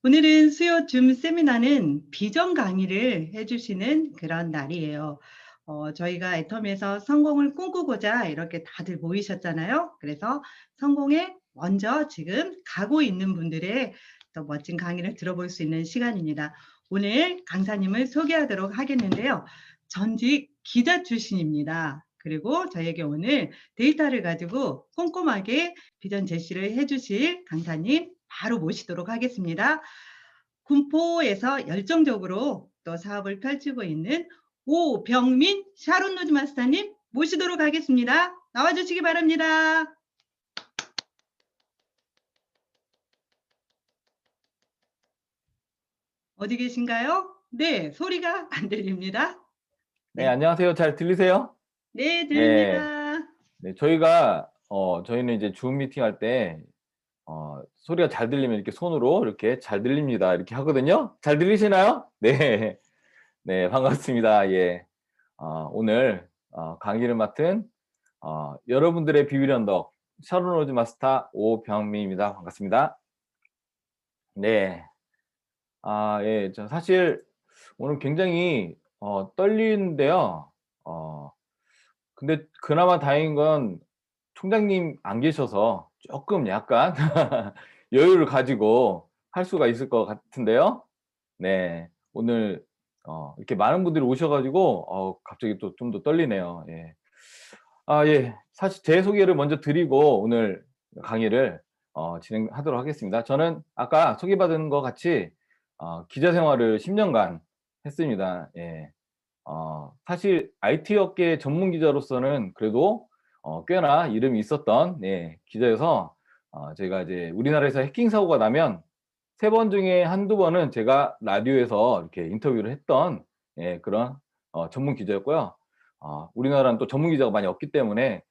오늘은 수요 줌 세미나는 비전 강의를 해주시는 그런 날이에요. 저희가 애텀에서 성공을 꿈꾸고자 이렇게 다들 모이셨잖아요. 그래서 성공에 먼저 지금 가고 있는 분들의 또 멋진 강의를 들어볼 수 있는 시간입니다. 오늘 강사님을 소개하도록 하겠는데요. 전직 기자 출신입니다. 그리고 저에게 오늘 데이터를 가지고 꼼꼼하게 비전 제시를 해주실 강사님 바로 모시도록 하겠습니다. 군포에서 열정적으로 또 사업을 펼치고 있는 오병민 샤론 로즈 마스터님 모시도록 하겠습니다. 나와주시기 바랍니다. 어디 계신가요? 네, 소리가 안 들립니다. 네, 네, 안녕하세요. 잘 들리세요? 네, 네. 들립니다. 네, 저희는 이제 줌 미팅할 때, 소리가 잘 들리면 이렇게 손으로 이렇게 잘 들립니다. 이렇게 하거든요. 잘 들리시나요? 네. 네, 반갑습니다. 예. 오늘, 강의를 맡은, 여러분들의 비밀 언덕, 샤론 로즈 마스터 오병민입니다. 반갑습니다. 네. 예. 저 사실 오늘 굉장히, 떨리는데요. 근데 그나마 다행인 건 총장님 안 계셔서 조금 약간 여유를 가지고 할 수가 있을 것 같은데요. 네. 오늘 이렇게 많은 분들이 오셔 가지고 갑자기 또 좀 더 떨리네요. 예. 예. 사실 제 소개를 먼저 드리고 오늘 강의를 진행하도록 하겠습니다. 저는 아까 소개받은 것 같이 기자 생활을 10 년간 했습니다. 예. 사실 IT 업계 전문 기자로서는 그래도 꽤나 이름이 있었던 기자여서 제가 이제 우리나라에서 해킹 사고가 나면 3번 중에 한두 번은 제가 라디오에서 이렇게 인터뷰를 했던 그런 전문 기자였고요. 우리나라는 또 전문 기자가 많이 없기 때문에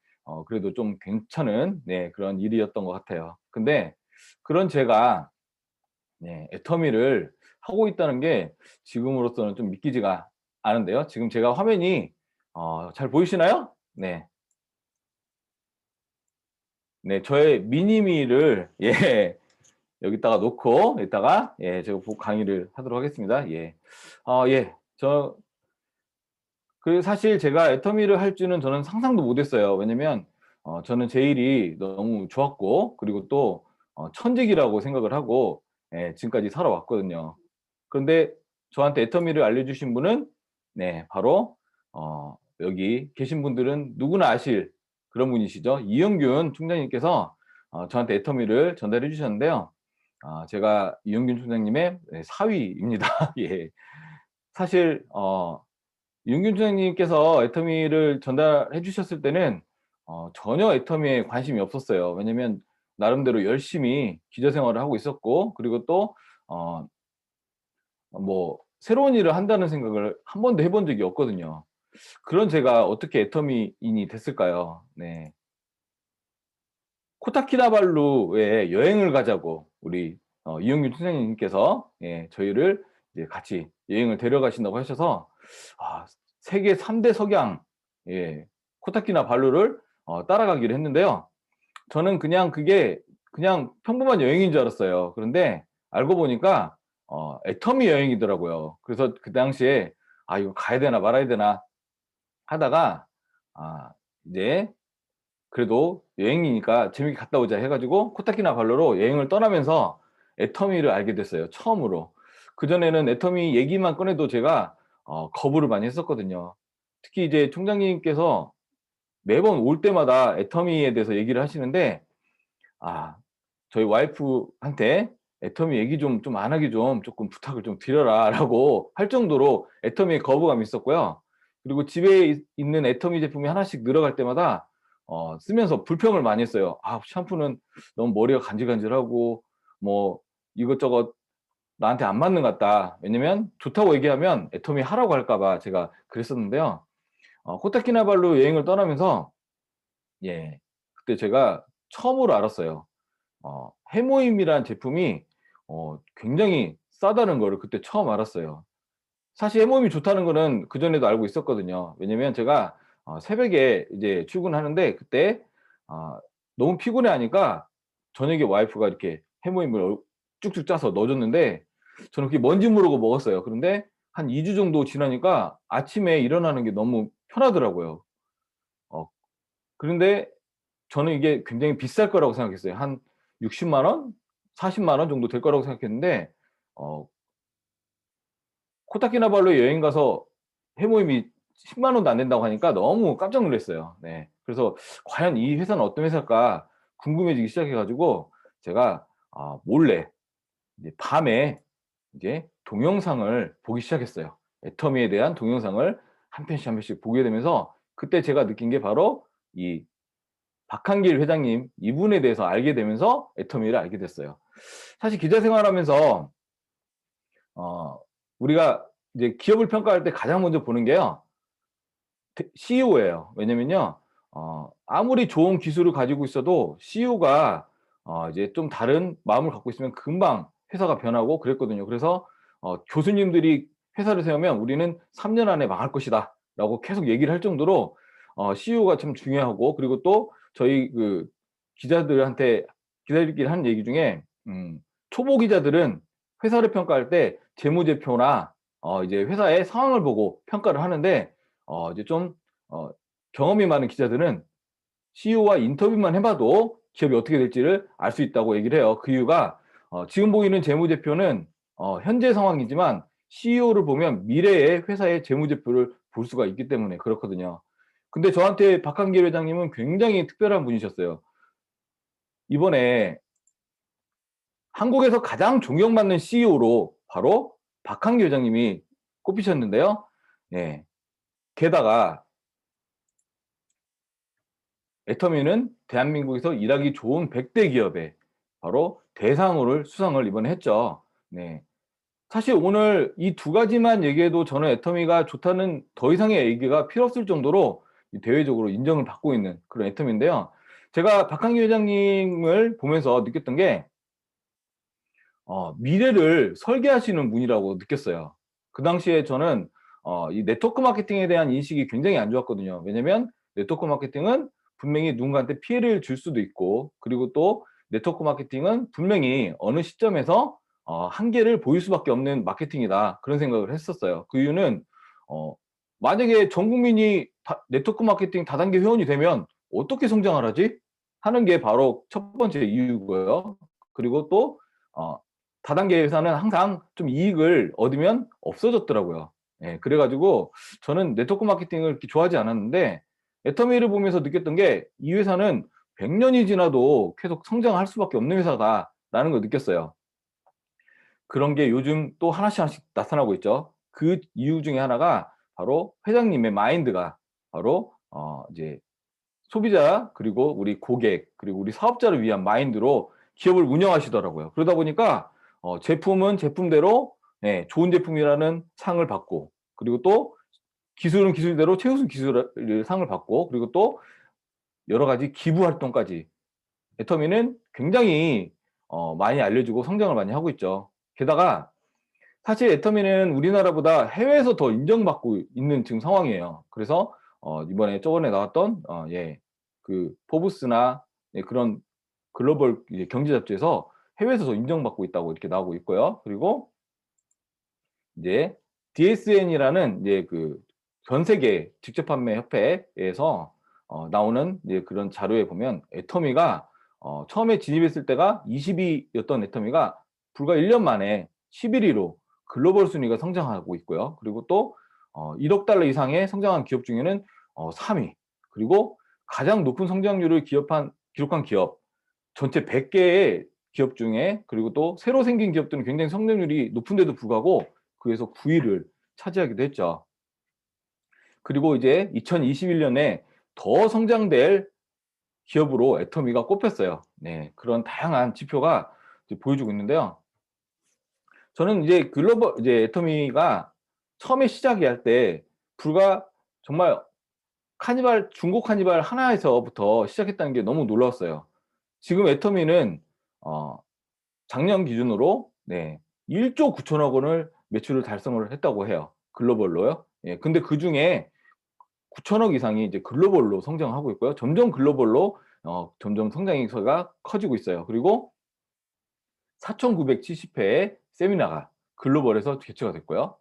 그래도 좀 괜찮은 그런 일이었던 것 같아요. 근데 그런 제가 애터미를 하고 있다는 게 지금으로서는 좀 믿기지가 않은데요. 지금 제가 화면이 잘 보이시나요? 네. 네, 저의 미니미를 여기다가 놓고 이따가 제가 강의를 하도록 하겠습니다. 예. 예. 사실 제가 애터미를 할 줄은 저는 상상도 못 했어요. 왜냐면 저는 제 일이 너무 좋았고 그리고 또 천직이라고 생각을 하고 지금까지 살아왔거든요. 그런데 저한테 애터미를 알려주신 분은 바로 여기 계신 분들은 누구나 아실 그런 분이시죠. 이영균 총장님께서 저한테 애터미를 전달해 주셨는데요. 제가 이영균 총장님의 사위입니다. 예. 사실 이영균 총장님께서 애터미를 전달해 주셨을 때는 전혀 애터미에 관심이 없었어요. 왜냐면 나름대로 열심히 기자 생활을 하고 있었고 그리고 또 뭐 새로운 일을 한다는 생각을 한 번도 해본 적이 없거든요. 그런 제가 어떻게 애터미인이 됐을까요? 네. 코타키나발루에 여행을 가자고 우리 이영균 총장님께서 저희를 이제 같이 여행을 데려가신다고 하셔서 세계 3대 석양 코타키나발루를 따라가기로 했는데요. 저는 그냥 그게 그냥 평범한 여행인 줄 알았어요. 그런데 알고 보니까 애터미 여행이더라고요. 그래서 그 당시에 '아 이거 가야 되나 말아야 되나.' 하다가 이제 그래도 여행이니까 재밌게 갔다 오자 해 가지고 코타키나발루로 여행을 떠나면서 애터미를 알게 됐어요, 처음으로. 그전에는 애터미 얘기만 꺼내도 제가 거부를 많이 했었거든요. 특히 이제 총장님께서 매번 올 때마다 애터미에 대해서 얘기를 하시는데 아 저희 와이프한테 "애터미 얘기 좀 안 하게 좀 쪼끔 부탁을 좀 드려라."라고 할 정도로 애터미에 거부감이 있었고요. 그리고 집에 있는 애터미 제품이 하나씩 늘어갈 때마다 쓰면서 불평을 많이 했어요. 샴푸는 너무 머리가 간질간질하고 뭐 이것저것 나한테 안 맞는 것 같다." 왜냐면 좋다고 얘기하면 애터미 하라고 할까 봐 제가 그랬었는데요. 코타키나발루 여행을 떠나면서 그때 제가 처음으로 알았어요. 해모임이란 제품이 굉장히 싸다는 거를 그때 처음 알았어요. 사실 해모임이 좋다는 거는 그전에도 알고 있었거든요. 왜냐면 제가 새벽에 이제 출근하는데 그때 너무 피곤해하니까 저녁에 와이프가 이렇게 해모임을 쭉쭉 짜서 넣어줬는데 저는 그게 뭔지 모르고 먹었어요. 그런데 한 2주 정도 지나니까 아침에 일어나는 게 너무 편하더라고요. 그런데 저는 이게 굉장히 비쌀 거라고 생각했어요. 한 60만 원, 40만 원 정도 될 거라고 생각했는데 어 코타키나발루에 여행 가서 회모임이 10만 원도 안 된다고 하니까 너무 깜짝 놀랐어요. 네. 그래서 '과연 이 회사는 어떤 회사일까?' 궁금해지기 시작해 가지고 제가 몰래 이제 밤에 이제 동영상을 보기 시작했어요. 애터미에 대한 동영상을 한 편씩 한 편씩 보게 되면서 그때 제가 느낀 게 바로 이 박한길 회장님 이분에 대해서 알게 되면서 애터미를 알게 됐어요. 사실 기자 생활하면서 우리가 이제 기업을 평가할 때 가장 먼저 보는 게요. CEO예요. 왜냐면요. 아무리 좋은 기술을 가지고 있어도 CEO가 이제 좀 다른 마음을 갖고 있으면 금방 회사가 변하고 그랬거든요. 그래서 교수님들이 회사를 세우면 "우리는 3년 안에 망할 것이다."라고 계속 얘기를 할 정도로 CEO가 참 중요하고 그리고 또 저희 그 기자들끼리 하는 얘기 중에 초보 기자들은 회사를 평가할 때 재무제표나 이제 회사의 상황을 보고 평가를 하는데 이제 좀 어 경험이 많은 기자들은 CEO와 인터뷰만 해 봐도 기업이 어떻게 될지를 알 수 있다고 얘기를 해요. 그 이유가 지금 보이는 재무제표는 현재 상황이지만 CEO를 보면 미래의 회사의 재무제표를 볼 수가 있기 때문에 그렇거든요. 근데 저한테 박한길 회장님은 굉장히 특별한 분이셨어요. 이번에 한국에서 가장 존경받는 CEO로 바로 박한길 회장님이 꼽히셨는데요. 예. 게다가 애터미는 대한민국에서 일하기 좋은 100대 기업에 바로 대상을 수상을 이번에 했죠. 네. 사실 오늘 이 두 가지만 얘기해도 저는 애터미가 좋다는 더 이상의 얘기가 필요 없을 정도로 대외적으로 인정을 받고 있는 그런 애터미인데요. 제가 박한기 회장님을 보면서 느꼈던 게 미래를 설계하시는 분이라고 느꼈어요. 그 당시에 저는 이 네트워크 마케팅에 대한 인식이 굉장히 안 좋았거든요. 왜냐면 네트워크 마케팅은 분명히 누군가한테 피해를 줄 수도 있고 그리고 또 네트워크 마케팅은 분명히 어느 시점에서 한계를 보일 수밖에 없는 마케팅이다. 그런 생각을 했었어요. 그 이유는 어 만약에 전 국민이 다 네트워크 마케팅 다단계 회원이 되면 어떻게 성장을 하지? 하는 게 바로 첫 번째 이유고요. 그리고 또 다단계 회사는 항상 좀 이익을 얻으면 없어졌더라고요. 예, 그래 가지고 저는 네트워크 마케팅을 그렇게 좋아하지 않았는데 애터미를 보면서 느꼈던 게 '이 회사는 100 년이 지나도 계속 성장할 수밖에 없는 회사다.'라는 걸 느꼈어요. 그런 게 요즘 또 하나씩 하나씩 나타나고 있죠. 그 이유 중에 하나가 바로 회장님의 마인드가 바로 이제 소비자 그리고 우리 고객 그리고 우리 사업자를 위한 마인드로 기업을 운영하시더라고요. 그러다 보니까 제품은 제품대로 예 좋은 제품이라는 상을 받고 그리고 또 기술은 기술대로 최우수 기술 상을 받고 그리고 또 여러 가지 기부 활동까지 애터미는 굉장히 많이 알려지고 성장을 많이 하고 있죠. 게다가 사실 애터미는 우리나라보다 해외에서 더 인정받고 있는 지금 상황이에요. 그래서 이번에 저번에 나왔던 그 포브스나 예 그런 글로벌 이제 경제 잡지에서 해외에서 더 인정받고 있다고 이렇게 나오고 있고요. 그리고 이제 DSN이라는 이제 그 전 세계 직접 판매 협회에서 나오는 이제 그런 자료에 보면 애터미가 처음에 진입했을 때가 20위였던 애터미가 불과 1년 만에 11위로 글로벌 순위가 성장하고 있고요. 그리고 또 $1억 이상의 성장한 기업 중에는 3위. 그리고 가장 높은 성장률을 기록한 기업 전체 100개의 기업 중에 그리고 또 새로 생긴 기업들은 굉장히 성장률이 높은데도 불구하고 그에서 9위를 차지하기도 했죠. 그리고 이제 2021년에 더 성장될 기업으로 애터미가 꼽혔어요. 네, 그런 다양한 지표가 이제 보여주고 있는데요. 저는 이제 애터미가 처음에 시작할 때 불과 정말 중고 카니발 하나에서부터 시작했다는 게 너무 놀라웠어요. 지금 애터미는 어 작년 기준으로 네 1조 9천억 원을 매출을 달성을 했다고 해요. 글로벌로요. 예. 근데 그중에 9천억 이상이 이제 글로벌로 성장하고 있고요. 점점 글로벌로 점점 성장이 가 커지고 있어요. 그리고 4,970회의 세미나가 글로벌에서 개최가 됐고요.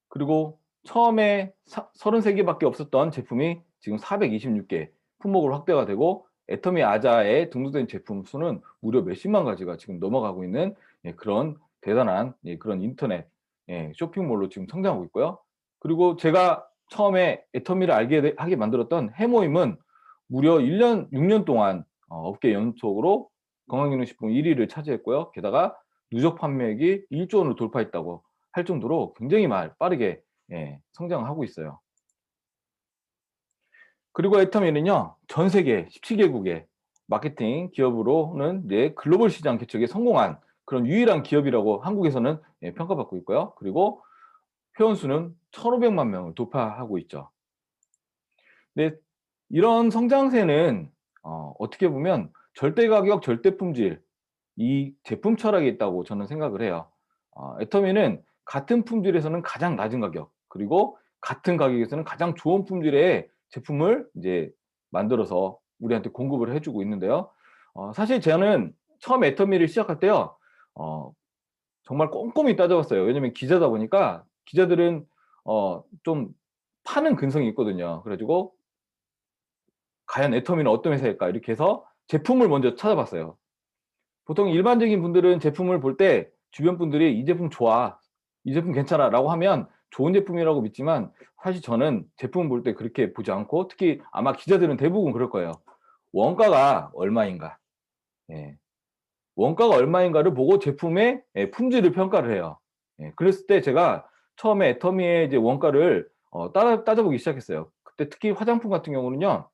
그리고 처음에 33개밖에 없었던 제품이 지금 426개 품목으로 확대가 되고, 애터미 아자에 등록된 제품 수는 무려 몇십만 가지가 지금 넘어가고 있는 그런 대단한 그런 인터넷 쇼핑몰로 지금 성장하고 있고요. 그리고 제가 처음에 애터미를 하게 만들었던 해모임은 무려 6년 동안 업계 연속으로 건강기능식품 1위를 차지했고요. 게다가 누적 판매액이 1조 원을 돌파했다고 할 정도로 굉장히 빠르게 성장하고 있어요. 그리고 애터미는요, 전 세계 17개국의 마케팅 기업으로는 글로벌 시장 개척에 성공한 그런 유일한 기업이라고 한국에서는 평가받고 있고요. 그리고 회원수는 1,500만 명을 돌파하고 있죠. 근데 이런 성장세는 어떻게 보면 절대 가격, 절대 품질, 이 제품 철학에 있다고 저는 생각을 해요. 애터미는 같은 품질에서는 가장 낮은 가격, 그리고 같은 가격에서는 가장 좋은 품질의 제품을 이제 만들어서 우리한테 공급을 해주고 있는데요. 사실 저는 처음 애터미를 시작할 때요, 정말 꼼꼼히 따져봤어요. 왜냐면 기자다 보니까 기자들은 좀 파는 근성이 있거든요. 그래가지고 과연 애터미는 어떤 회사일까 이렇게 해서 제품을 먼저 찾아봤어요. 보통 일반적인 분들은 제품을 볼 때 주변 분들이 이 제품 좋아, 이 제품 괜찮아 라고 하면 좋은 제품이라고 믿지만, 사실 저는 제품 볼 때 그렇게 보지 않고, 특히 아마 기자들은 대부분 그럴 거예요. 원가가 얼마인가, 원가가 얼마인가를 보고 제품의 품질을 평가를 해요. 그랬을 때 제가 처음에 애터미의 이제 원가를 따져보기 시작했어요. 그때 특히 화장품 같은 경우는요,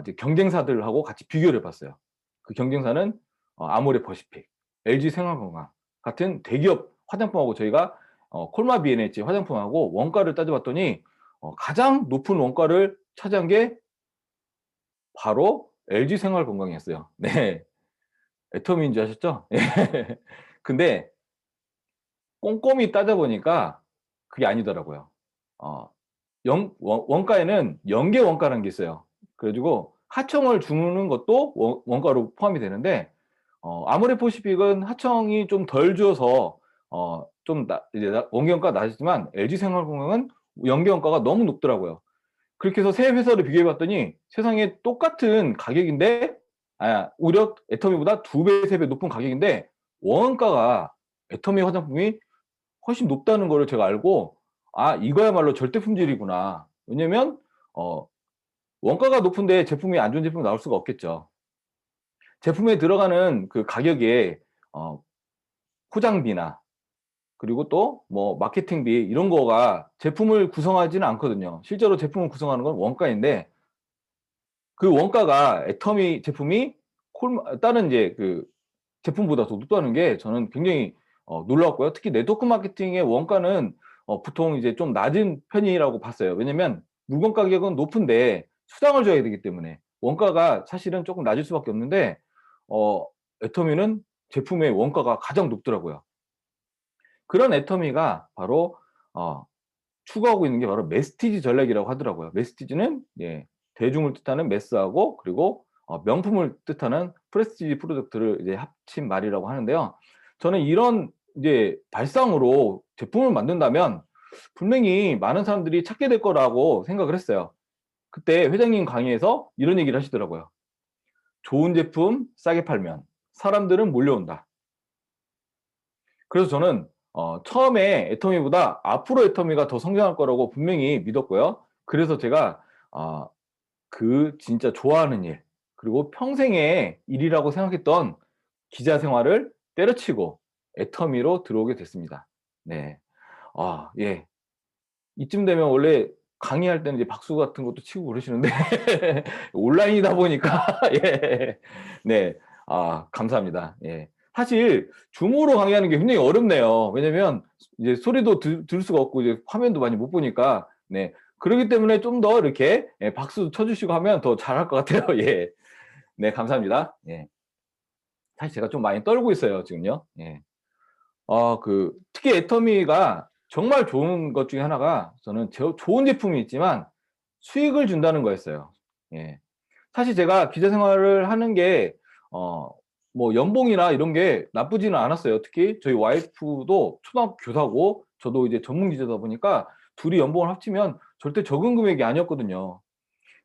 이제 경쟁사들하고 같이 비교를 해봤어요. 그 경쟁사는 아모레퍼시픽, LG생활건강 같은 대기업 화장품하고 저희가 콜마 B&H 화장품하고 원가를 따져봤더니 가장 높은 원가를 차지한 게 바로 LG생활건강이었어요. 네, 애터미인 줄 아셨죠? 근데 꼼꼼히 따져보니까 그게 아니더라고요. 어, 원가에는 연계 원가라는 게 있어요. 그래가지고 하청을 주는 것도 원가로 포함이 되는데, 아모레퍼시픽은 하청이 좀 덜 줘서 좀 이제 원가가 낮지만, LG생활건강은 연계 원가가 너무 높더라고요. 그렇게 해서 세 회사를 비교해 봤더니 세상에 똑같은 가격인데, 오히려 애터미보다 2배, 3배 높은 가격인데 원가가 애터미 화장품이 훨씬 높다는 거를 제가 알고, 이거야말로 절대 품질이구나. 왜냐면 원가가 높은데 제품이 안 좋은 제품이 나올 수가 없겠죠. 제품에 들어가는 그 가격에 포장비나, 그리고 또 뭐 마케팅비 이런 거가 제품을 구성하지는 않거든요. 실제로 제품을 구성하는 건 원가인데, 그 원가가 애터미 제품이 다른 이제 그 제품보다 더 높다는 게 저는 굉장히 놀라웠고요. 특히 네트워크 마케팅의 원가는 보통 이제 좀 낮은 편이라고 봤어요. 왜냐면 물건 가격은 높은데 수당을 줘야 되기 때문에 원가가 사실은 조금 낮을 수밖에 없는데, 어, 애터미는 제품의 원가가 가장 높더라고요. 그런 애터미가 바로 추구하고 있는 게 바로 메스티지 전략이라고 하더라고요. 메스티지는 대중을 뜻하는 메스하고, 그리고 명품을 뜻하는 프레스티지 프로덕트를 이제 합친 말이라고 하는데요. 저는 이런 이제 발상으로 제품을 만든다면 분명히 많은 사람들이 찾게 될 거라고 생각을 했어요. 그때 회장님 강의에서 이런 얘기를 하시더라고요. 좋은 제품 싸게 팔면 사람들은 몰려온다. 그래서 저는 처음에 애터미보다 앞으로 애터미가 더 성장할 거라고 분명히 믿었고요. 그래서 제가 그 진짜 좋아하는 일, 그리고 평생의 일이라고 생각했던 기자 생활을 때려치고 애터미로 들어오게 됐습니다. 네. 예. 이쯤 되면 원래 강의할 때는 이제 박수 같은 것도 치고 그러시는데 온라인이다 보니까 예. 네. 감사합니다. 예. 사실 줌으로 강의하는 게 굉장히 어렵네요. 왜냐면 이제 소리도 들을 수가 없고 이제 화면도 많이 못 보니까. 네. 그렇기 때문에 좀 더 이렇게 박수 쳐주시고 하면 더 잘할 것 같아요. 예. 네, 감사합니다. 예. 사실 제가 좀 많이 떨고 있어요, 지금요. 예. 특히 애터미가 정말 좋은 것 중에 하나가, 저는 좋은 제품이 있지만 수익을 준다는 거였어요. 예. 사실 제가 기자 생활을 하는 게 뭐 연봉이나 이런 게 나쁘지는 않았어요. 특히 저희 와이프도 초등학교 교사고 저도 이제 전문 기자다 보니까 둘이 연봉을 합치면 절대 적은 금액이 아니었거든요.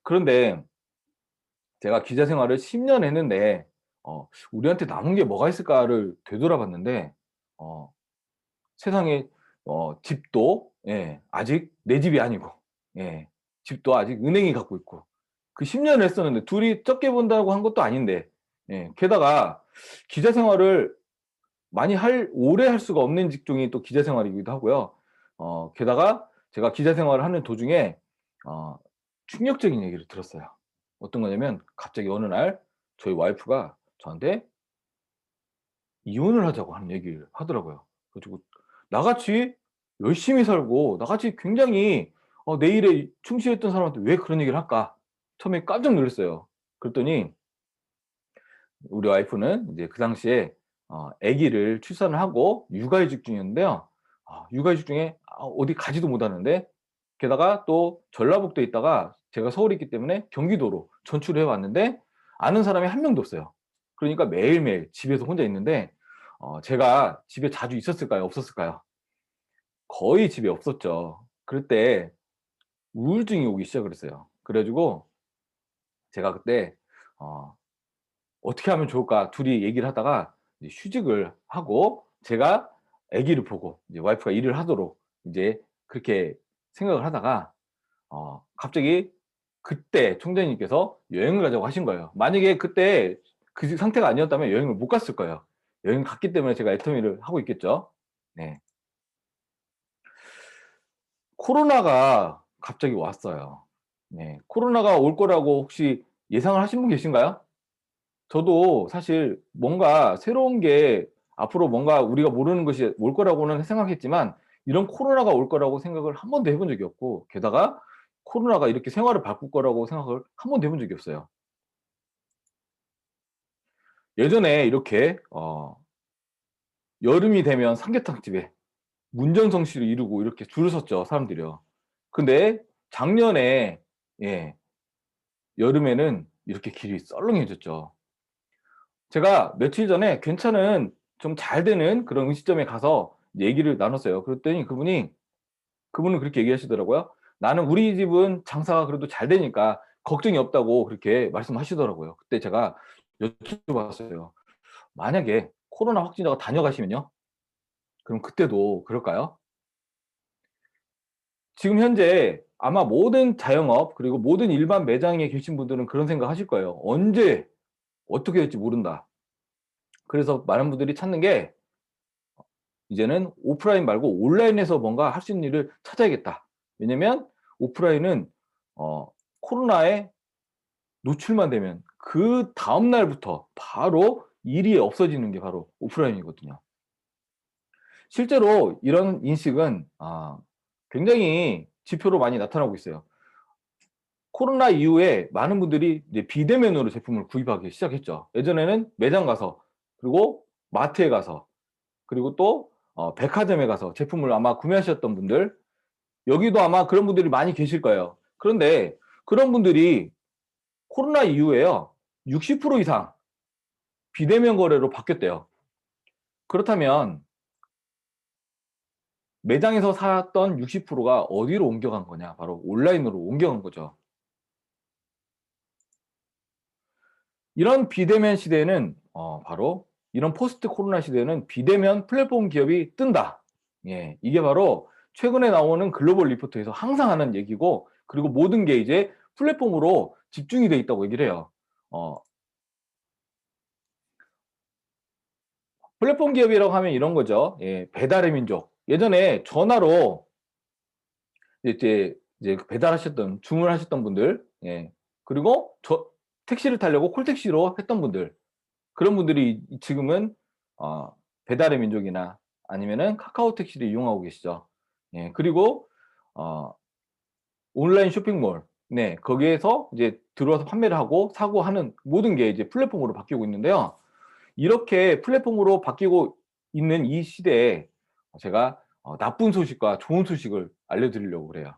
그런데 제가 기자 생활을 10년 했는데 우리한테 남은 게 뭐가 있을까를 되돌아봤는데 어 세상에 집도 예 아직 내 집이 아니고 예 집도 아직 은행이 갖고 있고 그 10년을 했었는데 둘이 적게 번다고 한 것도 아닌데 예 게다가 기자 생활을 오래 할 수가 없는 직종이 또 기자 생활이기도 하고요. 게다가 제가 기자 생활을 하는 도중에 어 충격적인 얘기를 들었어요. 어떤 거냐면 갑자기 어느 날 저희 와이프가 저한테 이혼을 하자고 하는 얘기를 하더라고요. 그래 가지고 나같이 열심히 살고 나같이 굉장히 내 일에 충실했던 사람한테 왜 그런 얘기를 할까? 처음에 깜짝 놀랐어요. 그랬더니 우리 와이프는 이제 그 당시에 아기를 출산을 하고 육아휴직 중이었는데요. 육아휴직 중에 어디 가지도 못하는데 게다가 또 전라북도에 있다가 제가 서울에 있기 때문에 경기도로 전출을 해 왔는데 아는 사람이 한 명도 없어요. 그러니까 매일매일 집에서 혼자 있는데 제가 집에 자주 있었을까요? 없었을까요? 거의 집에 없었죠. 그럴 때 우울증이 오기 시작을 했어요. 그래 가지고 제가 그때 어 '어떻게 하면 좋을까?' 둘이 얘기를 하다가 이제 휴직을 하고 제가 아기를 보고 이제 와이프가 일을 하도록 이제 그렇게 생각을 하다가 갑자기 그때 총장님께서 여행을 가자고 하신 거예요. 만약에 그때 그 상태가 아니었다면 여행을 못 갔을 거예요. 여행을 갔기 때문에 제가 애터미를 하고 있겠죠. 네. 코로나가 갑자기 왔어요. 네. 코로나가 올 거라고 혹시 예상을 하신 분 계신가요? 저도 사실 뭔가 새로운 게 앞으로 뭔가 우리가 모르는 것이 올 거라고는 생각했지만 이런 코로나가 올 거라고 생각을 한 번도 해본 적이 없고 게다가 코로나가 이렇게 생활을 바꿀 거라고 생각을 한 번도 해본 적이 없어요. 예전에 이렇게 여름이 되면 삼계탕집에 문전성시를 이루고 이렇게 줄을 섰죠, 사람들이요. 근데 작년에 예 여름에는 이렇게 길이 썰렁해졌죠. 제가 며칠 전에 괜찮은 좀 잘 되는 그런 음식점에 가서 얘기를 나눴어요. 그랬더니 그분은 그렇게 얘기하시더라고요. "나는 우리 집은 장사가 그래도 잘 되니까 걱정이 없다."고 그렇게 말씀하시더라고요. 그때 제가 여쭤봤어요. "만약에 코로나 확진자가 다녀가시면요? 그럼 그때도 그럴까요?" 지금 현재 아마 모든 자영업 그리고 모든 일반 매장에 계신 분들은 그런 생각하실 거예요. '언제 어떻게 될지 모른다.' 그래서 많은 분들이 찾는 게 이제는 '오프라인 말고 온라인에서 뭔가 할 수 있는 일을 찾아야겠다.' 왜냐면 오프라인은 코로나에 노출만 되면 그다음 날부터 바로 일이 없어지는 게 바로 오프라인이거든요. 실제로 이런 인식은 굉장히 지표로 많이 나타나고 있어요. 코로나 이후에 많은 분들이 이제 비대면으로 제품을 구입하기 시작했죠. 예전에는 매장 가서 그리고 마트에 가서 그리고 또 백화점에 가서 제품을 아마 구매하셨던 분들 여기도 아마 그런 분들이 많이 계실 거예요. 그런데 그런 분들이 코로나 이후에요. 60% 이상 비대면 거래로 바뀌었대요. 그렇다면 매장에서 샀던 60%가 어디로 옮겨간 거냐? 바로 온라인으로 옮겨간 거죠. 이런 비대면 시대에는 바로 이런 포스트 코로나 시대에는 비대면 플랫폼 기업이 뜬다. 예. 이게 바로 최근에 나오는 글로벌 리포트에서 항상 하는 얘기고 그리고 모든 게 이제 플랫폼으로 집중이 돼 있다고 얘기를 해요. 어 플랫폼 기업이라고 하면 이런 거죠. 예. 배달의 민족. 예전에 전화로 이제 그 배달하셨던 주문하셨던 분들 예. 그리고 택시를 타려고 콜택시로 했던 분들 그런 분들이 지금은 어 배달의 민족이나 아니면은 카카오 택시를 이용하고 계시죠. 예. 그리고 어 온라인 쇼핑몰 네 거기에서 이제 들어와서 판매를 하고 사고 하는 모든 게 이제 플랫폼으로 바뀌고 있는데요. 이렇게 플랫폼으로 바뀌고 있는 이 시대에 제가 나쁜 소식과 좋은 소식을 알려드리려고 그래요.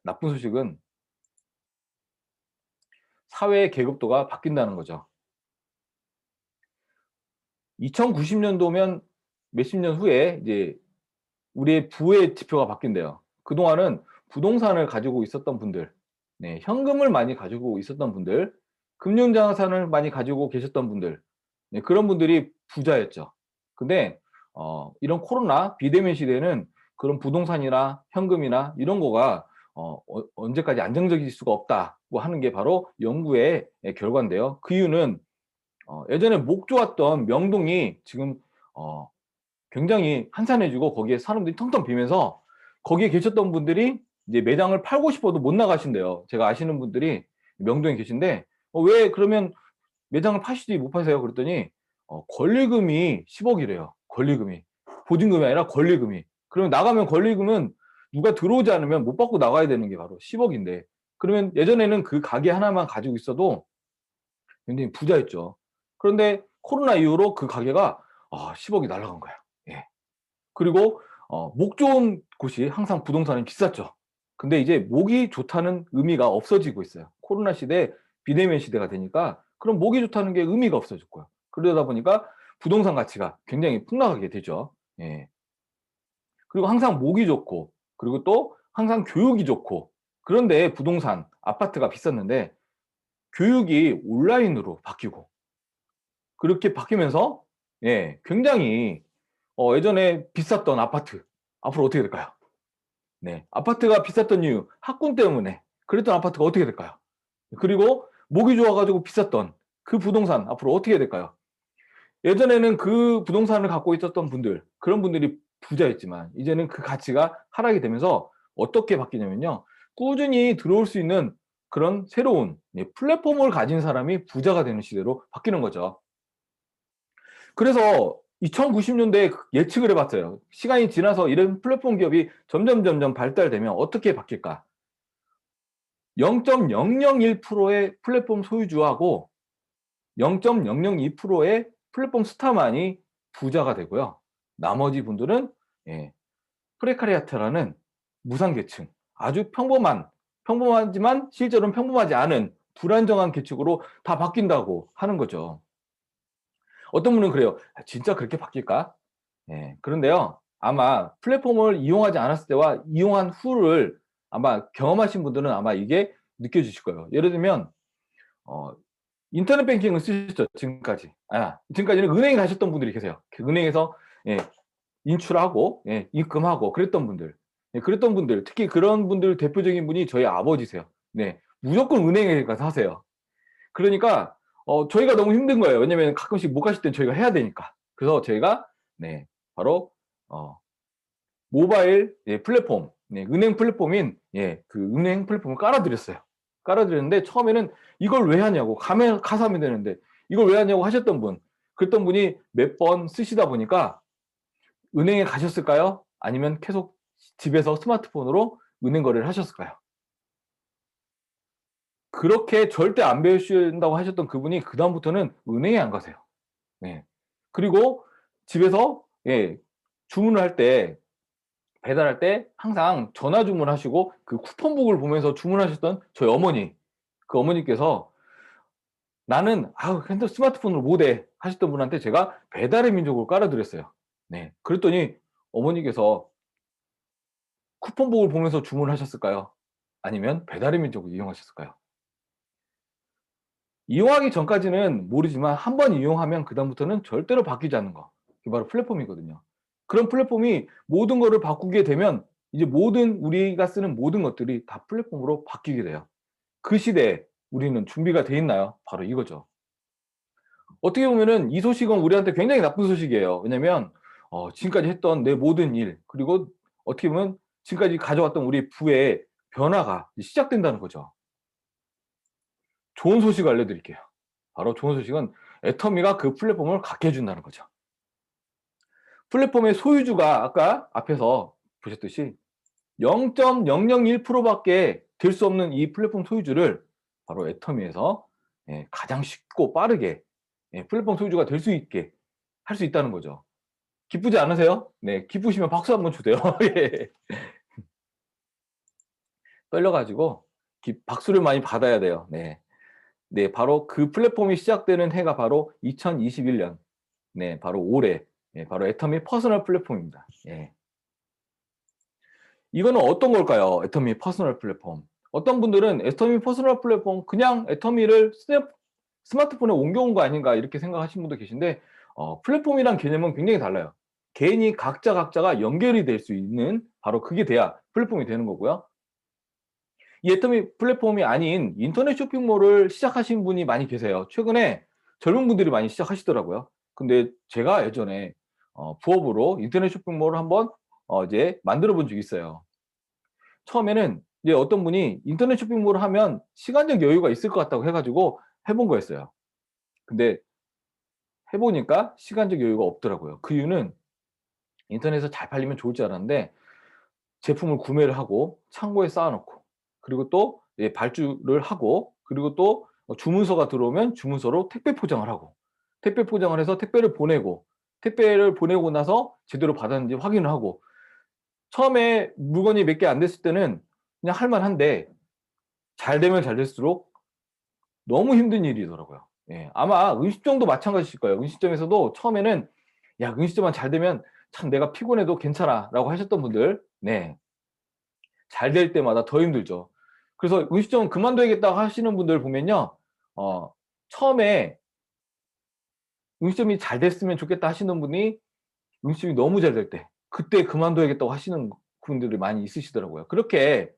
나쁜 소식은 사회의 계급도가 바뀐다는 거죠. 2090년도면 몇십 년 후에 이제 우리의 부의 지표가 바뀐대요. 그동안은 부동산을 가지고 있었던 분들, 네, 현금을 많이 가지고 있었던 분들, 금융자산을 많이 가지고 계셨던 분들, 네, 그런 분들이 부자였죠. 근데 이런 코로나 비대면 시대에는 그런 부동산이나 현금이나 이런 거가 언제까지 안정적일 수가 없다고 하는 게 바로 연구의 결과인데요. 그 이유는 예전에 목 좋았던 명동이 지금 어, 굉장히 한산해지고 거기에 사람들이 텅텅 비면서 거기에 계셨던 분들이 이제 매장을 팔고 싶어도 못 나가신대요. 제가 아시는 분들이 명동에 계신데 왜 그러면 매장을 파시지 못 파세요? 그랬더니 권리금이 10억이래요. 권리금이. 보증금이 아니라 권리금이. 그러면 나가면 권리금은 누가 들어오지 않으면 못 받고 나가야 되는 게 바로 10억인데 그러면 예전에는 그 가게 하나만 가지고 있어도 굉장히 부자였죠. 그런데 코로나 이후로 그 가게가 10억이 날아간 거예요. 예. 그리고 목 좋은 곳이 항상 부동산이 비쌌죠. 근데 이제 목이 좋다는 의미가 없어지고 있어요. 코로나 시대, 비대면 시대가 되니까 그럼 목이 좋다는 게 의미가 없어졌고요. 그러다 보니까 부동산 가치가 굉장히 폭락하게 되죠. 예. 그리고 항상 목이 좋고 그리고 또 항상 교육이 좋고 그런데 부동산, 아파트가 비쌌는데 교육이 온라인으로 바뀌고 그렇게 바뀌면서 예, 굉장히 예전에 비쌌던 아파트 앞으로 어떻게 될까요? 네, 아파트가 비쌌던 이유 학군 때문에 그랬던 아파트가 어떻게 될까요? 그리고 목이 좋아가지고 비쌌던 그 부동산 앞으로 어떻게 될까요? 예전에는 그 부동산을 갖고 있었던 분들 그런 분들이 부자였지만 이제는 그 가치가 하락이 되면서 어떻게 바뀌냐면요 꾸준히 들어올 수 있는 그런 새로운 플랫폼을 가진 사람이 부자가 되는 시대로 바뀌는 거죠. 그래서 2090년대에 예측을 해봤어요. 시간이 지나서 이런 플랫폼 기업이 점점 발달되면 어떻게 바뀔까? 0.001%의 플랫폼 소유주하고 0.002%의 플랫폼 스타만이 부자가 되고요. 나머지 분들은 프레카리아트라는 무상계층, 아주 평범하지만 실제로는 평범하지 않은 불안정한 계층으로 다 바뀐다고 하는 거죠. 어떤 분은 그래요. 진짜 그렇게 바뀔까? 그런데요. 아마 플랫폼을 이용하지 않았을 때와 이용한 후를 아마 경험하신 분들은 아마 이게 느껴지실 거예요. 예를 들면 인터넷 뱅킹을 쓰셨죠. 지금까지. 지금까지는 은행에 가셨던 분들이 계세요. 그 은행에서 인출하고 입금하고 그랬던 분들. 그랬던 분들, 특히 그런 분들 대표적인 분이 저희 아버지세요. 네. 무조건 은행에 가서 하세요. 그러니까 저희가 너무 힘든 거예요. 왜냐면 가끔씩 못 가실 땐 저희가 해야 되니까. 그래서 저희가 바로 모바일 플랫폼, 은행 플랫폼인 그 은행 플랫폼을 깔아드렸어요. 깔아드렸는데 처음에는 이걸 왜 하냐고 가서 하면 되는데 이걸 왜 하냐고 하셨던 분, 그랬던 분이 몇 번 쓰시다 보니까 은행에 가셨을까요? 아니면 계속 집에서 스마트폰으로 은행 거래를 하셨을까요? 그렇게 절대 안 배우신다고 하셨던 그분이 그다음부터는 은행에 안 가세요. 네. 그리고 집에서 주문을 할 때, 배달할 때 항상 전화 주문하시고 그 쿠폰북을 보면서 주문하셨던 저희 어머니, 그 어머니께서 나는 핸드 스마트폰으로 못해 하셨던 분한테 제가 배달의 민족을 깔아드렸어요. 네. 그랬더니 어머니께서 쿠폰북을 보면서 주문하셨을까요? 아니면 배달의 민족을 이용하셨을까요? 이용하기 전까지는 모르지만 한 번 이용하면 그다음부터는 절대로 바뀌지 않는 거. 그게 바로 플랫폼이거든요. 그런 플랫폼이 모든 거를 바꾸게 되면 이제 우리가 쓰는 모든 것들이 다 플랫폼으로 바뀌게 돼요. 그 시대에 우리는 준비가 돼 있나요? 바로 이거죠. 어떻게 보면은 이 소식은 우리한테 굉장히 나쁜 소식이에요. 왜냐면 지금까지 했던 내 모든 일 그리고 어떻게 보면 지금까지 가져왔던 우리 부의 변화가 시작된다는 거죠. 좋은 소식 알려드릴게요. 바로 좋은 소식은 애터미가 그 플랫폼을 갖게 해준다는 거죠. 플랫폼의 소유주가 아까 앞에서 보셨듯이 0.001%밖에 될 수 없는 이 플랫폼 소유주를 바로 애터미에서 가장 쉽고 빠르게 플랫폼 소유주가 될 수 있게 할 수 있다는 거죠. 기쁘지 않으세요? 네, 기쁘시면 박수 한번 주세요. 예. 떨려가지고 박수를 많이 받아야 돼요. 네. 네, 바로 그 플랫폼이 시작되는 해가 바로 2021년 네, 바로 올해 바로 애터미 퍼스널 플랫폼입니다. 이거는 어떤 걸까요? 애터미 퍼스널 플랫폼. 어떤 분들은 애터미 퍼스널 플랫폼 그냥 애터미를 스마트폰에 옮겨온 거 아닌가 이렇게 생각하시는 분도 계신데 플랫폼이란 개념은 굉장히 달라요. 개인이 각자가 연결이 될 수 있는 바로 그게 돼야 플랫폼이 되는 거고요. 이 애터미 플랫폼이 아닌 인터넷 쇼핑몰을 시작하신 분이 많이 계세요. 최근에 젊은 분들이 많이 시작하시더라고요. 근데 제가 예전에 부업으로 인터넷 쇼핑몰을 한번 이제 만들어 본 적이 있어요. 처음에는 이제 어떤 분이 인터넷 쇼핑몰을 하면 시간적 여유가 있을 것 같다고 해가지고 해본 거였어요. 근데 해보니까 시간적 여유가 없더라고요. 그 이유는 인터넷에서 잘 팔리면 좋을 줄 알았는데 제품을 구매를 하고 창고에 쌓아놓고 그리고 또 발주를 하고 그리고 또 주문서가 들어오면 주문서로 택배 포장을 하고 택배 포장을 해서 택배를 보내고 나서 제대로 받았는지 확인을 하고 처음에 물건이 몇 개 안 됐을 때는 그냥 할 만한데 잘 되면 잘 될수록 너무 힘든 일이더라고요. 아마 음식점도 마찬가지일 거예요. 음식점에서도 처음에는 야, 음식점만 잘 되면 참 내가 피곤해도 괜찮아라고 하셨던 분들, 네, 잘 될 때마다 더 힘들죠. 그래서 음식점 그만둬야겠다 하시는 분들 보면요, 처음에 음식점이 잘 됐으면 좋겠다 하시는 분이 음식점이 너무 잘 될 때, 그때 그만둬야겠다고 하시는 분들이 많이 있으시더라고요. 그렇게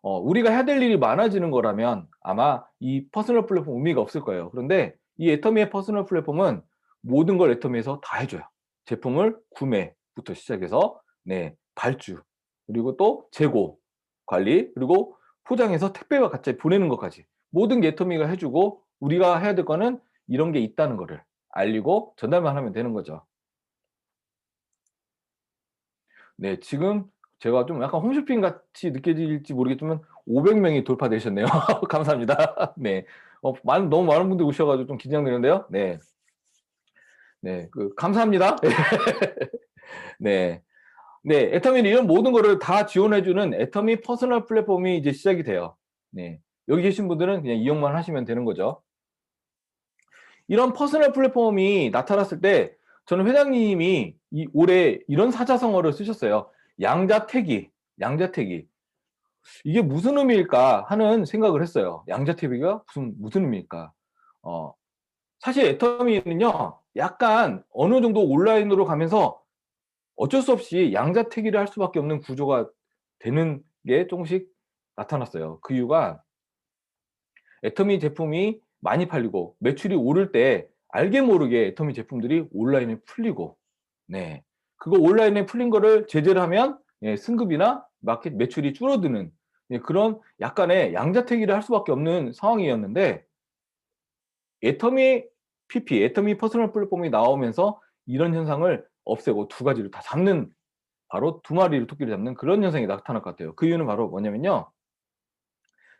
우리가 해야 될 일이 많아지는 거라면 아마 이 퍼스널 플랫폼 의미가 없을 거예요. 그런데 이 애터미의 퍼스널 플랫폼은 모든 걸 애터미에서 다 해줘요. 제품을 구매부터 시작해서 발주 그리고 또 재고 관리 그리고 포장해서 택배와 같이 보내는 것까지 모든 게 애터미가 해주고 우리가 해야 될 거는 이런 게 있다는 거를 알리고 전달만 하면 되는 거죠. 네, 지금 제가 좀 약간 홈쇼핑 같이 느껴질지 모르겠지만 500명이 돌파되셨네요. 감사합니다. 네. 너무 많은 분들이 오셔가지고 좀 긴장되는데요. 네. 네, 감사합니다. 네. 네, 애터미는 이런 모든 거를 다 지원해주는 애터미 퍼스널 플랫폼이 이제 시작이 돼요. 네. 여기 계신 분들은 그냥 이용만 하시면 되는 거죠. 이런 퍼스널 플랫폼이 나타났을 때 저는 회장님이 올해 이런 사자성어를 쓰셨어요. 양자택이. 이게 무슨 의미일까 하는 생각을 했어요. 양자택일가 무슨 의미일까? 사실 애터미는요, 약간 어느 정도 온라인으로 가면서 어쩔 수 없이 양자택일을 할 수밖에 없는 구조가 되는 게 조금씩 나타났어요. 그 이유가 애터미 제품이 많이 팔리고 매출이 오를 때 알게 모르게 애터미 제품들이 온라인에 풀리고, 네. 그거 온라인에 풀린 거를 제재를 하면 승급이나 마켓 매출이 줄어드는 그런 약간의 양자택일을 할 수밖에 없는 상황이었는데 애터미 PP, 애터미 퍼스널 플랫폼이 나오면서 이런 현상을 없애고 두 가지를 다 잡는 바로 두 마리를 토끼를 잡는 그런 현상이 나타날 것 같아요. 그 이유는 바로 뭐냐면요.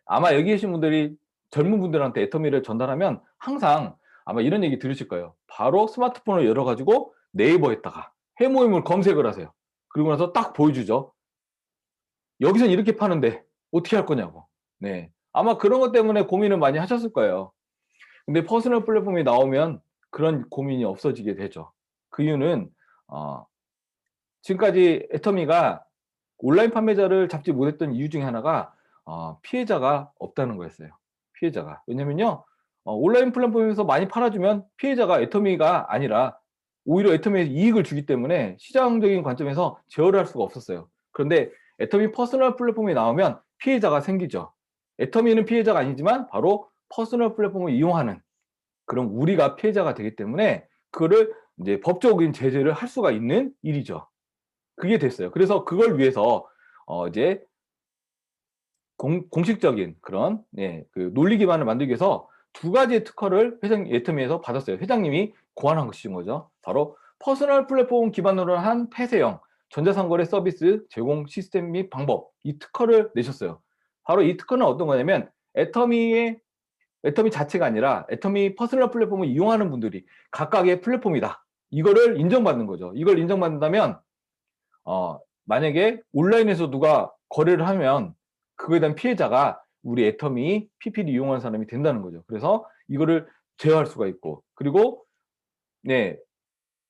아마 여기 계신 분들이 젊은 분들한테 애터미를 전달하면 항상 아마 이런 얘기 들으실 거예요. 바로 스마트폰을 열어가지고 네이버에다가 해모임을 검색을 하세요. 그리고 나서 딱 보여주죠. 여기선 이렇게 파는데 어떻게 할 거냐고. 네. 아마 그런 것 때문에 고민을 많이 하셨을 거예요. 근데 퍼스널 플랫폼이 나오면 그런 고민이 없어지게 되죠. 그 이유는 지금까지 애터미가 온라인 판매자를 잡지 못했던 이유 중에 하나가 피해자가 없다는 거였어요. 피해자가. 왜냐면요. 온라인 플랫폼에서 많이 팔아주면 피해자가 애터미가 아니라 오히려 애터미에 이익을 주기 때문에 시장적인 관점에서 제어를 할 수가 없었어요. 그런데 애터미 퍼스널 플랫폼이 나오면 피해자가 생기죠. 애터미는 피해자가 아니지만 바로 퍼스널 플랫폼을 이용하는 그런 우리가 피해자가 되기 때문에 그거를 이제 법적인 제재를 할 수가 있는 일이죠. 그게 됐어요. 그래서 그걸 위해서 이제 공식적인 그런 그 논리 기반을 만들기 위해서 두 가지의 특허를 애터미에서 받았어요. 회장님이 고안한 것인 거죠. 바로 퍼스널 플랫폼 기반으로 한 폐쇄형 전자상거래 서비스 제공 시스템 및 방법 이 특허를 내셨어요. 바로 이 특허는 어떤 거냐면 애터미 자체가 아니라 애터미 퍼스널 플랫폼을 이용하는 분들이 각각의 플랫폼이다. 이거를 인정받는 거죠. 이걸 인정받는다면 만약에 온라인에서 누가 거래를 하면 그거에 대한 피해자가 우리 애터미 PP를 이용하는 사람이 된다는 거죠. 그래서 이거를 제어할 수가 있고 그리고 네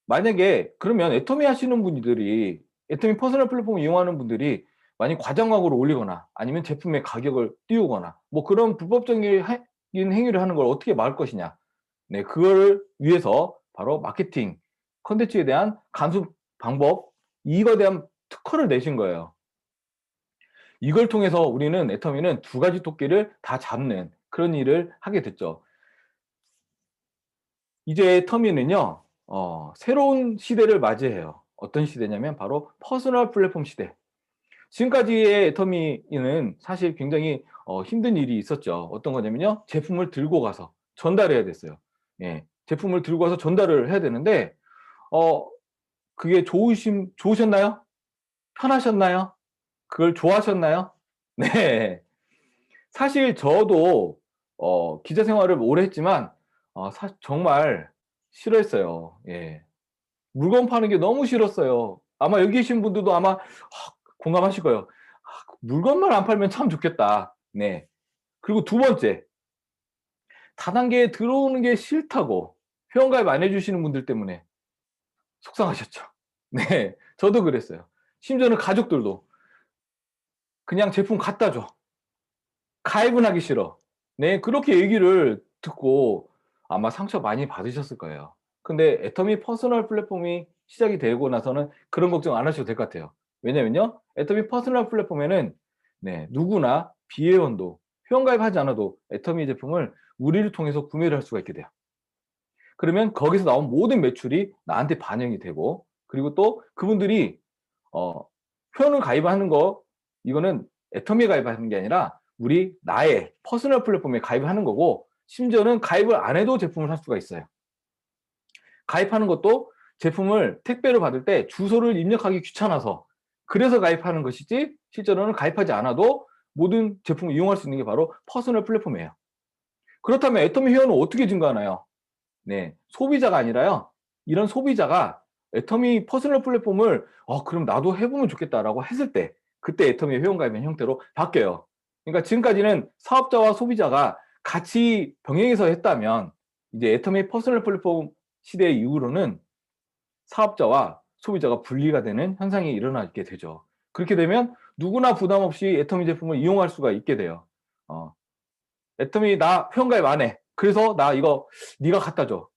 만약에 그러면 애터미 하시는 분들이 애터미 퍼스널 플랫폼을 이용하는 분들이 만약 과장 광고를 올리거나 아니면 제품의 가격을 띄우거나 뭐 그런 불법적인 행위를 하는 걸 어떻게 막을 것이냐. 네, 그걸 위해서 바로 마케팅 컨텐츠에 대한 간섭 방법 이거에 대한 특허를 내신 거예요. 이걸 통해서 우리는 애터미는 두 가지 토끼를 다 잡는 그런 일을 하게 됐죠. 이제 애터미는요, 새로운 시대를 맞이해요. 어떤 시대냐면 바로 퍼스널 플랫폼 시대. 지금까지의 애터미는 사실 굉장히 힘든 일이 있었죠. 어떤 거냐면요, 제품을 들고 가서 전달해야 됐어요. 예, 제품을 들고 가서 전달을 해야 되는데 그게 좋으셨나요? 편하셨나요? 그걸 좋아하셨나요? 네. 사실 저도 기자 생활을 오래 했지만 정말 싫어했어요. 예. 물건 파는 게 너무 싫었어요. 아마 여기 계신 분들도 아마 공감하실 거예요. 물건만 안 팔면 참 좋겠다. 네. 그리고 두 번째, 다단계에 들어오는 게 싫다고 회원가입 안 해주시는 분들 때문에 속상하셨죠. 네. 저도 그랬어요. 심지어는 가족들도 그냥 제품 갖다 줘. 가입은 하기 싫어. 네, 그렇게 얘기를 듣고 아마 상처 많이 받으셨을 거예요. 근데 애터미 퍼스널 플랫폼이 시작이 되고 나서는 그런 걱정 안 하셔도 될 것 같아요. 왜냐면요, 애터미 퍼스널 플랫폼에는 네, 누구나 비회원도 회원가입하지 않아도 애터미 제품을 우리를 통해서 구매를 할 수가 있게 돼요. 그러면 거기서 나온 모든 매출이 나한테 반영이 되고, 그리고 또 그분들이 어, 회원을 가입하는 거, 이거는 애터미에 가입하는 게 아니라 나의 퍼스널 플랫폼에 가입하는 거고, 심지어는 가입을 안 해도 제품을 살 수가 있어요. 가입하는 것도 제품을 택배를 받을 때 주소를 입력하기 귀찮아서 그래서 가입하는 것이지, 실제로는 가입하지 않아도 모든 제품을 이용할 수 있는 게 바로 퍼스널 플랫폼이에요. 그렇다면 애터미 회원은 어떻게 증가하나요? 네, 소비자가 아니라요, 이런 소비자가 애터미 퍼스널 플랫폼을 그럼 나도 해보면 좋겠다라고 했을 때, 그때 애터미 회원가입 형태로 바뀌어요. 그러니까 지금까지는 사업자와 소비자가 같이 병행해서 했다면, 이제 애터미 퍼스널 플랫폼 시대 이후로는 사업자와 소비자가 분리가 되는 현상이 일어나게 되죠. 그렇게 되면 누구나 부담 없이 애터미 제품을 이용할 수가 있게 돼요. 애터미 나 회원가입 안 해. 그래서 나 이거 네가 갖다 줘.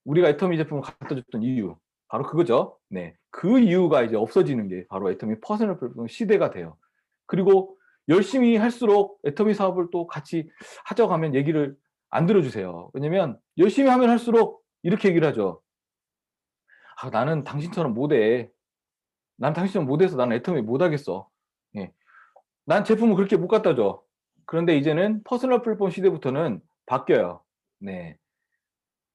우리가 애터미 제품을 갖다 줬던 이유. 바로 그거죠. 네. 그 이유가 이제 없어지는 게 바로 애터미 퍼스널 플랫폼 시대가 돼요. 그리고 열심히 할수록 애터미 사업을 또 같이 하자고 하면 얘기를 안 들어주세요. 왜냐면 열심히 하면 할수록 이렇게 얘기를 하죠. 나는 당신처럼 못해. 난 당신처럼 못해서 나는 애터미 못하겠어. 예. 난 제품을 그렇게 못 갖다 줘. 그런데 이제는 퍼스널 플랫폼 시대부터는 바뀌어요. 네.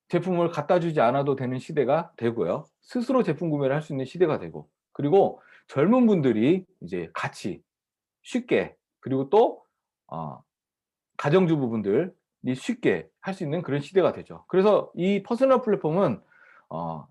제품을 갖다 주지 않아도 되는 시대가 되고요. 스스로 제품 구매를 할 수 있는 시대가 되고, 그리고 젊은 분들이 이제 같이 쉽게, 그리고 또 가정주부분들이 쉽게 할 수 있는 그런 시대가 되죠. 그래서 이 퍼스널 플랫폼은 어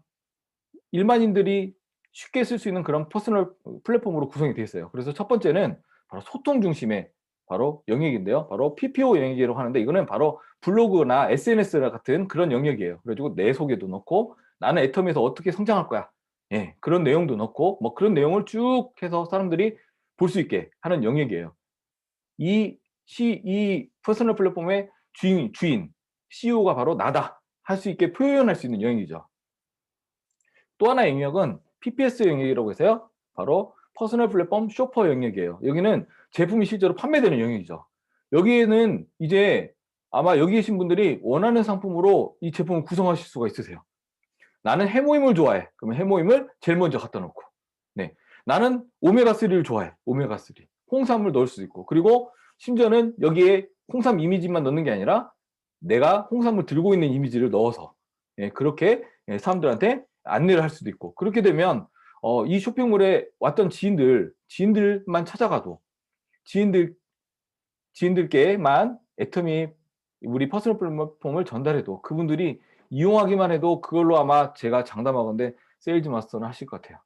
일반인들이 쉽게 쓸 수 있는 그런 퍼스널 플랫폼으로 구성이 되어 있어요. 그래서 첫 번째는 바로 소통 중심의 바로 영역인데요. 바로 PPO 영역이라고 하는데, 이거는 바로 블로그나 SNS 같은 그런 영역이에요. 그래가지고 내 소개도 넣고, 나는 애터미에서 어떻게 성장할 거야. 예, 그런 내용도 넣고, 뭐 그런 내용을 쭉 해서 사람들이 볼 수 있게 하는 영역이에요. 이 퍼스널 플랫폼의 주인, CEO가 바로 나다 할 수 있게 표현할 수 있는 영역이죠. 또 하나의 영역은 PPS 영역이라고 해서요, 바로 퍼스널 플랫폼 쇼퍼 영역이에요. 여기는 제품이 실제로 판매되는 영역이죠. 여기에는 이제 아마 여기 계신 분들이 원하는 상품으로 이 제품을 구성하실 수가 있으세요. 나는 해모임을 좋아해. 그러면 해모임을 제일 먼저 갖다 놓고, 네, 나는 오메가3를 좋아해. 오메가3 홍삼을 넣을 수 있고, 그리고 심지어는 여기에 홍삼 이미지만 넣는 게 아니라 내가 홍삼을 들고 있는 이미지를 넣어서 그렇게 사람들한테 안내를 할 수도 있고, 그렇게 되면 이 쇼핑몰에 왔던 지인들만 찾아가도, 지인들께만 애터미 우리 퍼스널 플랫폼을 전달해도 그분들이 이용하기만 해도 그걸로 아마 제가 장담하건대 세일즈 마스터는 하실 것 같아요.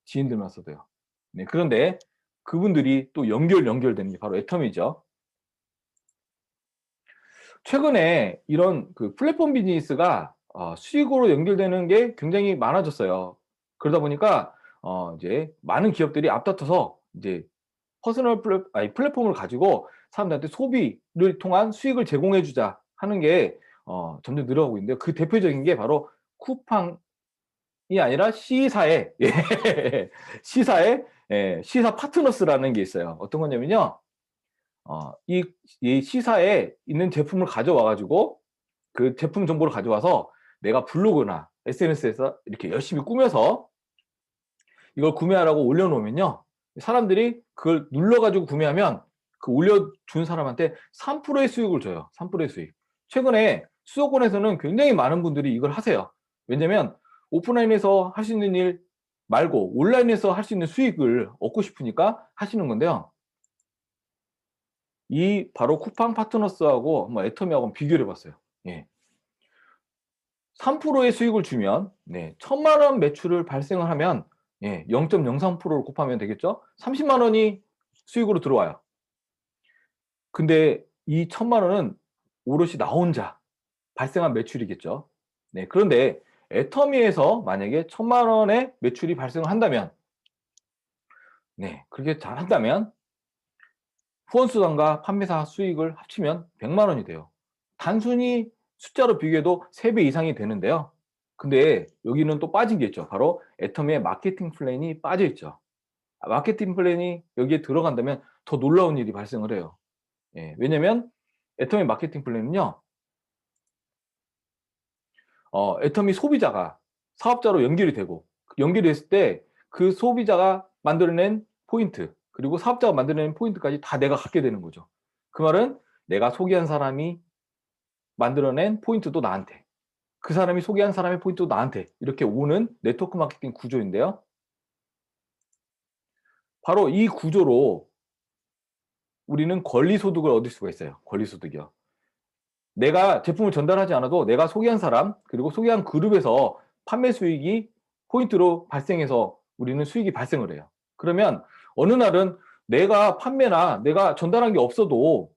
지인들만 써도요. 네, 그런데 그분들이 또 연결되는 게 바로 애터미죠. 최근에 이런 그 플랫폼 비즈니스가 수익으로 연결되는 게 굉장히 많아졌어요. 그러다 보니까 이제 많은 기업들이 앞다퉈서 이제 플랫폼을 가지고 사람들한테 소비를 통한 수익을 제공해 주자 하는 게 점점 늘어가고 있는데요. 그 대표적인 게 바로 쿠팡이 아니라 C사의 예, C사 파트너스라는 게 있어요. 어떤 거냐면요. 이 C사에 있는 제품을 가져와 가지고 그 제품 정보를 가져와서 내가 블로그나 SNS에서 이렇게 열심히 꾸며서 이걸 구매하라고 올려놓으면요. 사람들이 그걸 눌러가지고 구매하면 그 올려준 사람한테 3%의 수익을 줘요. 3%의 수익. 최근에 수도권에서는 굉장히 많은 분들이 이걸 하세요. 왜냐면 오프라인에서 할 수 있는 일 말고 온라인에서 할 수 있는 수익을 얻고 싶으니까 하시는 건데요. 이 바로 쿠팡 파트너스하고 뭐 애터미하고 비교를 해봤어요. 예. 3%의 수익을 주면 1,000만 원 매출을 발생을 하면 0.03%를 곱하면 되겠죠? 30만 원이 수익으로 들어와요. 근데 이 1,000만 원은 오롯이 나 혼자 발생한 매출이겠죠. 그런데 애터미에서 만약에 1,000만 원의 매출이 발생을 한다면 그렇게 잘 한다면 후원수당과 판매사 수익을 합치면 100만 원이 돼요. 단순히 숫자로 비교해도 3배 이상이 되는데요. 근데 여기는 또 빠진 게 있죠. 바로 애터미의 마케팅 플랜이 빠져 있죠. 마케팅 플랜이 여기에 들어간다면 더 놀라운 일이 발생을 해요. 왜냐면 애터미 마케팅 플랜은요. 애터미 소비자가 사업자로 연결이 되고 연결이 됐을 때 그 소비자가 만들어낸 포인트 그리고 사업자가 만들어낸 포인트까지 다 내가 갖게 되는 거죠. 그 말은 내가 소개한 사람이 만들어낸 포인트도 나한테 그 사람이 소개한 사람의 포인트도 나한테 이렇게 오는 네트워크 마케팅 구조인데요. 바로 이 구조로 우리는 권리소득을 얻을 수가 있어요. 권리소득이요. 내가 제품을 전달하지 않아도 내가 소개한 사람 그리고 소개한 그룹에서 판매 수익이 포인트로 발생해서 우리는 수익이 발생을 해요. 그러면 어느 날은 내가 판매나 내가 전달한 게 없어도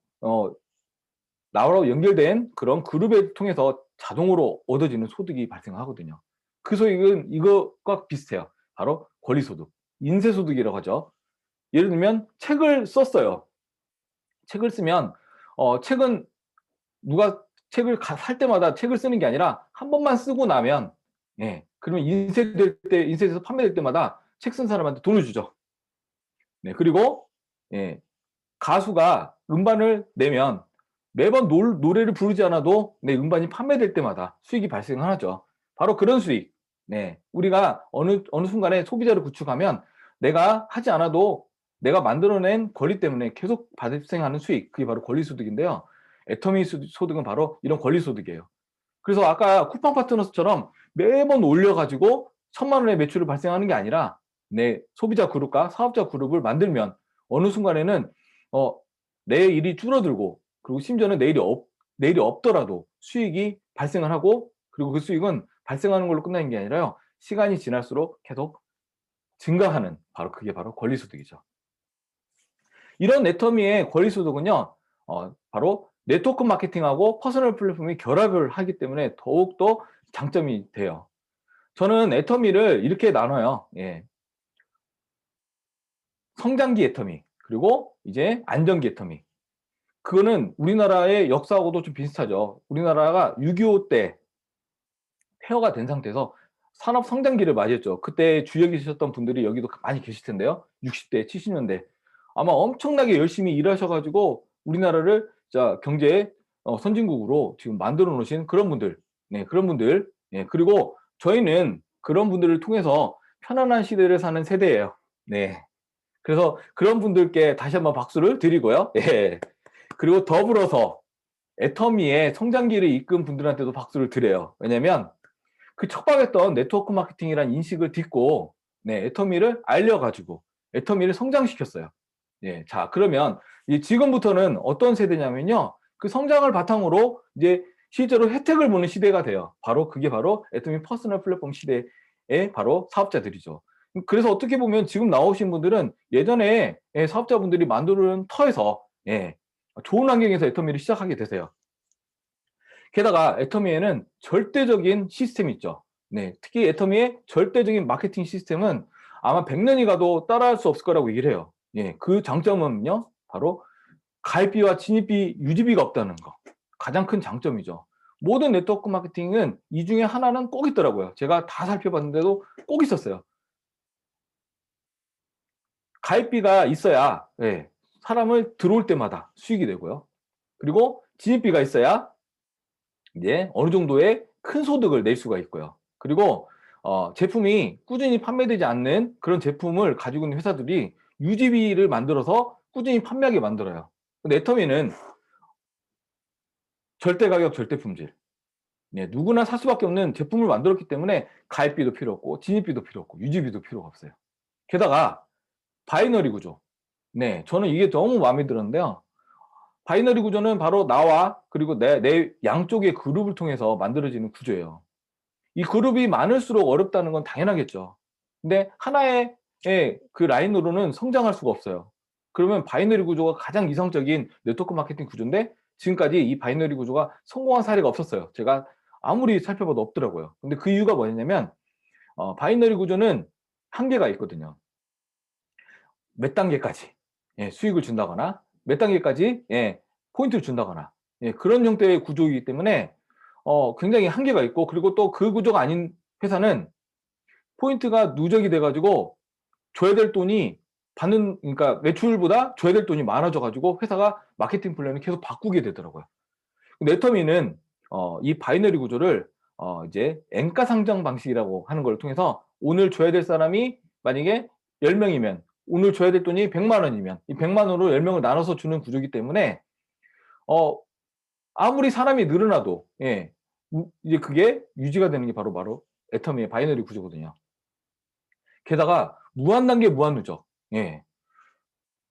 나로 연결된 그런 그룹을 통해서 자동으로 얻어지는 소득이 발생하거든요. 그 소득은 이것과 비슷해요. 바로 권리소득, 인쇄소득이라고 하죠. 예를 들면 책을 썼어요. 책을 쓰면 책은 누가 책을 살 때마다 책을 쓰는 게 아니라 한 번만 쓰고 나면 그러면 인쇄돼서 판매될 때마다 책 쓴 사람한테 돈을 주죠. 그리고 가수가 음반을 내면 매번 노래를 부르지 않아도 내 음반이 판매될 때마다 수익이 발생하죠. 바로 그런 수익. 우리가 어느 순간에 소비자를 구축하면 내가 하지 않아도 내가 만들어낸 권리 때문에 계속 발생하는 수익. 그게 바로 권리소득인데요. 애터미 소득은 바로 이런 권리소득이에요. 그래서 아까 쿠팡 파트너스처럼 매번 올려가지고 1,000만 원의 매출을 발생하는 게 아니라 내 소비자 그룹과 사업자 그룹을 만들면 어느 순간에는 내 일이 줄어들고 그리고 심지어는 내일이 없더라도 수익이 발생을 하고 그리고 그 수익은 발생하는 걸로 끝나는 게 아니라요. 시간이 지날수록 계속 증가하는 그게 바로 권리소득이죠. 이런 애터미의 권리소득은요. 바로 네트워크 마케팅하고 퍼스널 플랫폼이 결합을 하기 때문에 더욱더 장점이 돼요. 저는 애터미를 이렇게 나눠요. 성장기 애터미 그리고 이제 안정기 애터미. 그거는 우리나라의 역사하고도 좀 비슷하죠. 우리나라가 6.25 때 폐허가 된 상태에서 산업 성장기를 맞이했죠. 그때 주역이 되셨던 분들이 여기도 많이 계실 텐데요. 60대, 70년대. 아마 엄청나게 열심히 일하셔가지고 우리나라를 경제 선진국으로 지금 만들어 놓으신 그런 분들. 그런 분들. 그리고 저희는 그런 분들을 통해서 편안한 시대를 사는 세대예요. 그래서 그런 분들께 다시 한번 박수를 드리고요. 그리고 더불어서 애터미의 성장기를 이끈 분들한테도 박수를 드려요. 왜냐면 그 척박했던 네트워크 마케팅이라는 인식을 딛고 애터미를 알려가지고 애터미를 성장시켰어요. 자 그러면 지금부터는 어떤 세대냐면요. 그 성장을 바탕으로 이제 실제로 혜택을 보는 시대가 돼요. 그게 바로 애터미 퍼스널 플랫폼 시대의 바로 사업자들이죠. 그래서 어떻게 보면 지금 나오신 분들은 예전에 사업자분들이 만드는 터에서 좋은 환경에서 애터미를 시작하게 되세요. 게다가 애터미에는 절대적인 시스템이 있죠. 네, 특히 애터미의 절대적인 마케팅 시스템은 아마 100년이 가도 따라할 수 없을 거라고 얘기를 해요. 예, 그 장점은요, 바로 가입비와 진입비, 유지비가 없다는 거. 가장 큰 장점이죠. 모든 네트워크 마케팅은 이 중에 하나는 꼭 있더라고요. 제가 다 살펴봤는데도 꼭 있었어요. 가입비가 있어야 예, 사람을 들어올 때마다 수익이 되고요. 그리고 진입비가 있어야 이제 어느 정도의 큰 소득을 낼 수가 있고요. 그리고 제품이 꾸준히 판매되지 않는 그런 제품을 가지고 있는 회사들이 유지비를 만들어서 꾸준히 판매하게 만들어요. 근데 애터미는 절대 가격, 절대 품질. 네, 누구나 살 수밖에 없는 제품을 만들었기 때문에 가입비도 필요 없고 진입비도 필요 없고 유지비도 필요가 없어요. 게다가 바이너리 구조. 네, 저는 이게 너무 마음에 들었는데요. 바이너리 구조는 바로 나와 그리고 내 양쪽의 그룹을 통해서 만들어지는 구조예요. 이 그룹이 많을수록 어렵다는 건 당연하겠죠. 근데 하나의 그 라인으로는 성장할 수가 없어요. 그러면 바이너리 구조가 가장 이상적인 네트워크 마케팅 구조인데 지금까지 이 바이너리 구조가 성공한 사례가 없었어요. 제가 아무리 살펴봐도 없더라고요. 근데 그 이유가 뭐냐면 바이너리 구조는 한계가 있거든요. 몇 단계까지 수익을 준다거나 몇 단계까지 포인트를 준다거나 그런 형태의 구조이기 때문에 굉장히 한계가 있고 그리고 또 그 구조가 아닌 회사는 포인트가 누적이 돼 가지고 줘야 될 돈이 그러니까 매출보다 줘야 될 돈이 많아져 가지고 회사가 마케팅 플랜을 계속 바꾸게 되더라고요. 네터미는 이 바이너리 구조를 이제 엔가 상장 방식이라고 하는 걸 통해서 오늘 줘야 될 사람이 만약에 10명이면 오늘 줘야 될 돈이 100만 원이면 이 100만 원으로 10명을 나눠서 주는 구조이기 때문에 아무리 사람이 늘어나도 이제 그게 유지가 되는 게 바로 애터미의 바이너리 구조거든요. 게다가 무한 단계 무한 누적. 예.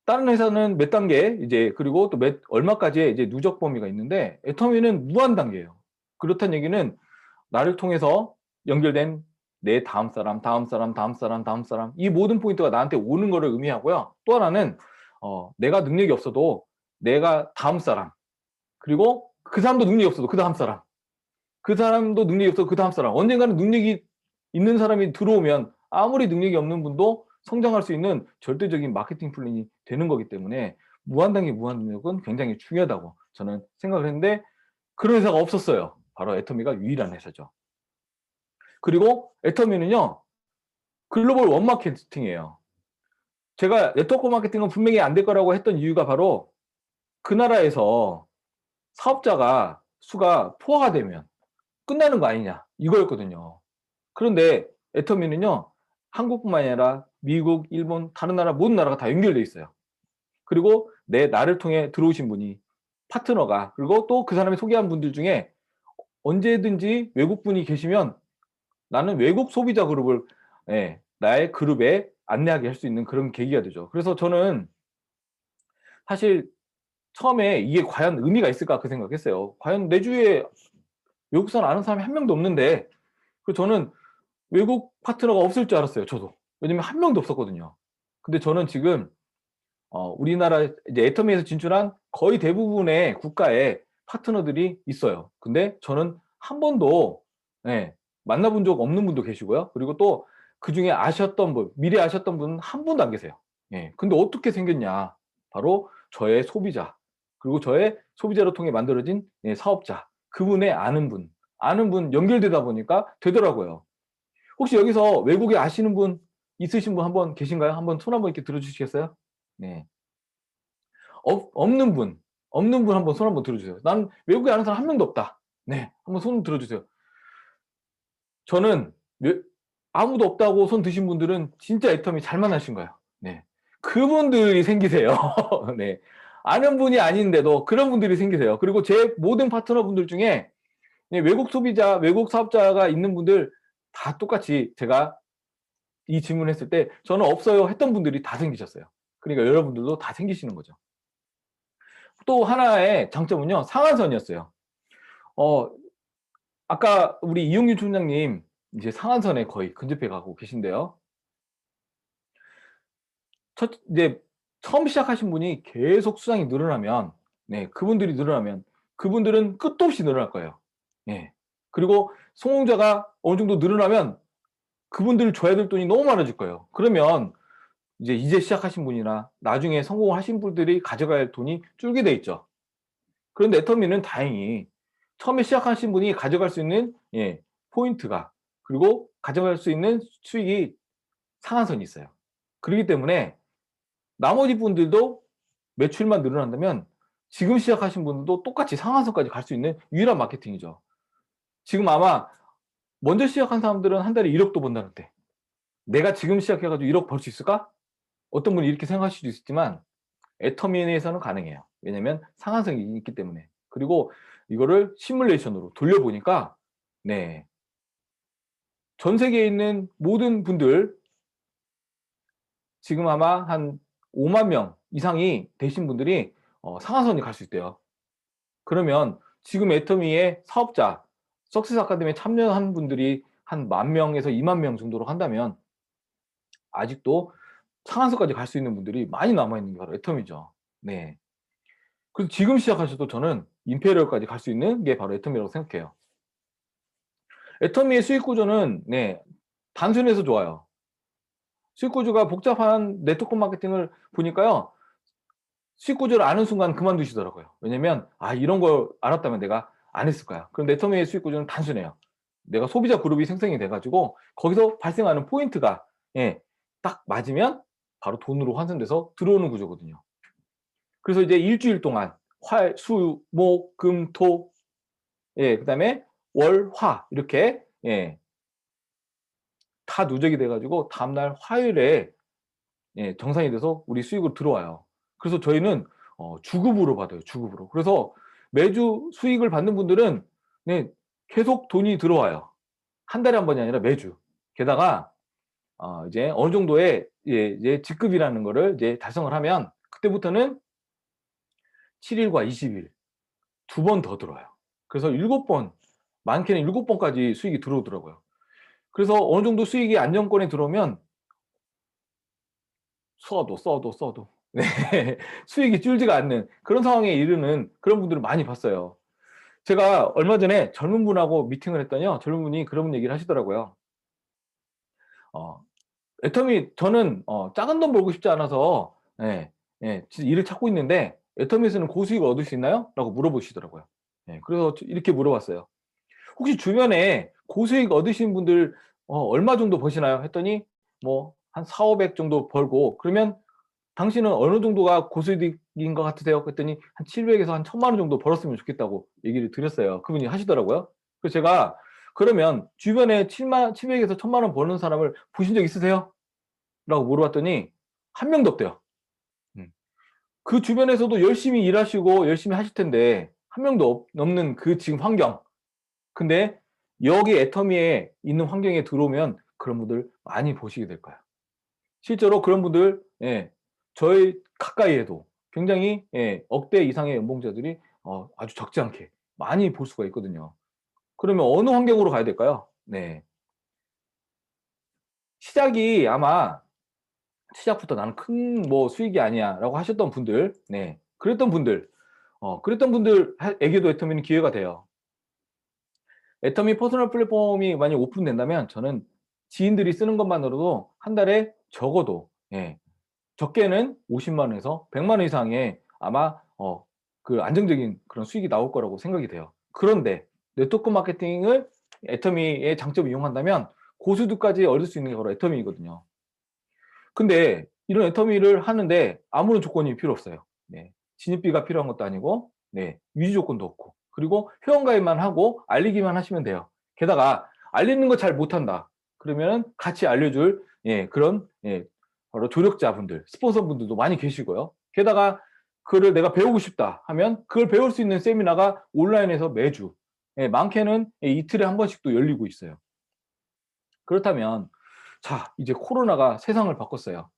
다른 회사는 몇 단계 이제 그리고 또 얼마까지의 이제 누적 범위가 있는데 애터미는 무한 단계예요. 그렇다는 얘기는 나를 통해서 연결된 내 다음 사람, 다음 사람, 다음 사람, 다음 사람 이 모든 포인트가 나한테 오는 거를 의미하고요. 또 하나는 내가 능력이 없어도 내가 다음 사람 그리고 그 사람도 능력이 없어도 그 다음 사람 그 사람도 능력이 없어도 그 다음 사람 언젠가는 능력이 있는 사람이 들어오면 아무리 능력이 없는 분도 성장할 수 있는 절대적인 마케팅 플랜이 되는 거기 때문에 무한단계 무한능력은 굉장히 중요하다고 저는 생각을 했는데 그런 회사가 없었어요. 바로 애터미가 유일한 회사죠. 그리고 애터미는요 글로벌 원마케팅이에요. 제가 네트워크 마케팅은 분명히 안 될 거라고 했던 이유가 바로 그 나라에서 사업자가 수가 포화가 되면 끝나는 거 아니냐 이거였거든요. 그런데 애터미는요 한국뿐만 아니라 미국, 일본, 다른 나라 모든 나라가 다 연결돼 있어요. 그리고 나를 통해 들어오신 분이 파트너가 그리고 또 그 사람이 소개한 분들 중에 언제든지 외국 분이 계시면 나는 외국 소비자 그룹을 나의 그룹에 안내하게 할 수 있는 그런 계기가 되죠. 그래서 저는 사실 처음에 이게 과연 의미가 있을까 그 생각했어요. 과연 내 주위에 외국 사람 아는 사람이 한 명도 없는데 저는 외국 파트너가 없을 줄 알았어요. 저도. 왜냐면 한 명도 없었거든요. 근데 저는 지금 우리나라 이제 애터미에서 진출한 거의 대부분의 국가에 파트너들이 있어요. 근데 저는 한 번도 만나본 적 없는 분도 계시고요. 그리고 또 그중에 아셨던 분, 미리 아셨던 분은 한 분도 안 계세요. 근데 어떻게 생겼냐? 바로 저의 소비자, 그리고 저의 소비자를 통해 만들어진 사업자, 그분의 아는 분 연결되다 보니까 되더라고요. 혹시 여기서 외국에 아시는 분 있으신 분 한번 계신가요? 한번 손 한번 이렇게 들어주시겠어요? 네. 없는 분 한번 손 한번 들어주세요. 난 외국에 아는 사람 한 명도 없다. 네. 한번 손 들어주세요. 저는 아무도 없다고 손 드신 분들은 진짜 애터미 잘 만나신 거예요. 네. 그분들이 생기세요. 네. 아는 분이 아닌데도 그런 분들이 생기세요. 그리고 제 모든 파트너 분들 중에 외국 소비자, 외국 사업자가 있는 분들 다 똑같이 제가 이 질문했을 때 저는 없어요 했던 분들이 다 생기셨어요. 그러니까 여러분들도 다 생기시는 거죠. 또 하나의 장점은요. 상한선이었어요. 아까 우리 이용규 총장님 이제 상한선에 거의 근접해 가고 계신데요. 이제 처음 시작하신 분이 계속 수량이 늘어나면 그분들이 늘어나면 그분들은 끝도 없이 늘어날 거예요. 예. 그리고 성공자가 어느 정도 늘어나면 그분들을 줘야 될 돈이 너무 많아질 거예요. 그러면 이제 시작하신 분이나 나중에 성공을 하신 분들이 가져갈 돈이 줄게 돼 있죠. 그런데 애터미는 다행히 처음에 시작하신 분이 가져갈 수 있는 포인트가, 그리고 가져갈 수 있는 수익이 상한선이 있어요. 그렇기 때문에 나머지 분들도 매출만 늘어난다면 지금 시작하신 분들도 똑같이 상한선까지 갈 수 있는 유일한 마케팅이죠. 지금 아마 먼저 시작한 사람들은 한 달에 1억도 번다는데 내가 지금 시작해가지고 1억 벌 수 있을까? 어떤 분이 이렇게 생각하실 수도 있지만 애터미에서는 가능해요. 왜냐면 상한선이 있기 때문에. 그리고 이거를 시뮬레이션으로 돌려보니까 네, 전 세계에 있는 모든 분들 지금 아마 한 5만 명 이상이 되신 분들이 상한선이 갈 수 있대요. 그러면 지금 애터미의 사업자, 석세스 아카데미에 참여한 분들이 한 10,000명에서 2만 명 정도로 한다면 아직도 상한선까지 갈 수 있는 분들이 많이 남아있는 게 바로 애터미죠. 네. 그래서 지금 시작하셔도 저는 임페리얼까지 갈 수 있는 게 바로 애터미라고 생각해요. 애터미의 수익 구조는 단순해서 좋아요. 수익 구조가 복잡한 네트워크 마케팅을 보니까요, 수익 구조를 아는 순간 그만두시더라고요. 왜냐면 이런 걸 알았다면 내가 안 했을 거야. 그럼 애터미의 수익 구조는 단순해요. 내가 소비자 그룹이 생성이 돼가지고 거기서 발생하는 포인트가 딱 맞으면 바로 돈으로 환산돼서 들어오는 구조거든요. 그래서 이제 일주일 동안 화, 수, 목, 금, 토, 그다음에 월, 화 이렇게 다 누적이 돼가지고 다음날 화요일에 정산이 돼서 우리 수익으로 들어와요. 그래서 저희는 주급으로 받아요. 주급으로. 그래서 매주 수익을 받는 분들은 계속 돈이 들어와요. 한 달에 한 번이 아니라 매주. 게다가 이제 어느 정도의 이제 직급이라는 거를 이제 달성을 하면 그때부터는 7일과 20일 두 번 더 들어와요. 그래서 7번, 많게는 7번까지 수익이 들어오더라고요. 그래서 어느 정도 수익이 안정권에 들어오면 써도 네. 수익이 줄지가 않는 그런 상황에 이르는 그런 분들을 많이 봤어요. 제가 얼마 전에 젊은 분하고 미팅을 했더니요, 젊은 분이 그런 얘기를 하시더라고요. 어, 애터미 저는 작은 돈 벌고 싶지 않아서 진짜 일을 찾고 있는데 애터미에서는 고수익을 얻을 수 있나요? 라고 물어보시더라고요. 그래서 이렇게 물어봤어요. 혹시 주변에 고수익 얻으신 분들 얼마 정도 버시나요? 했더니 뭐 한 4, 500 정도 벌고, 그러면 당신은 어느 정도가 고수익인 것 같으세요? 그랬더니 한 700에서 한 1,000만 원 정도 벌었으면 좋겠다고 얘기를 드렸어요. 그분이 하시더라고요. 그래서 제가 그러면 주변에 700에서 1,000만 원 버는 사람을 보신 적 있으세요? 라고 물어봤더니 한 명도 없대요. 그 주변에서도 열심히 일하시고 열심히 하실 텐데 한 명도 없는 그 지금 환경. 근데 여기 애터미에 있는 환경에 들어오면 그런 분들 많이 보시게 될 거예요. 실제로 그런 분들 저희 가까이에도 굉장히 억대 이상의 연봉자들이 아주 적지 않게 많이 볼 수가 있거든요. 그러면 어느 환경으로 가야 될까요? 네. 시작이 아마 시작부터 나는 큰 뭐 수익이 아니야 라고 하셨던 분들, 그랬던 분들에게도 애터미는 기회가 돼요. 애터미 퍼스널 플랫폼이 만약 오픈된다면 저는 지인들이 쓰는 것만으로도 한 달에 적어도 적게는 50만 원에서 100만 원 이상의 아마 그 안정적인 그런 수익이 나올 거라고 생각이 돼요. 그런데 네트워크 마케팅을 애터미의 장점을 이용한다면 고수득까지 얻을 수 있는 게 바로 애터미이거든요. 근데 이런 애터미를 하는데 아무런 조건이 필요 없어요. 진입비가 필요한 것도 아니고 유지 조건도 없고, 그리고 회원가입만 하고 알리기만 하시면 돼요. 게다가 알리는 거 잘 못한다 그러면 같이 알려줄 그런 바로 조력자분들, 스폰서분들도 많이 계시고요. 게다가 그걸 내가 배우고 싶다 하면 그걸 배울 수 있는 세미나가 온라인에서 매주 많게는 이틀에 한 번씩도 열리고 있어요. 그렇다면 자, 이제 코로나가 세상을 바꿨어요.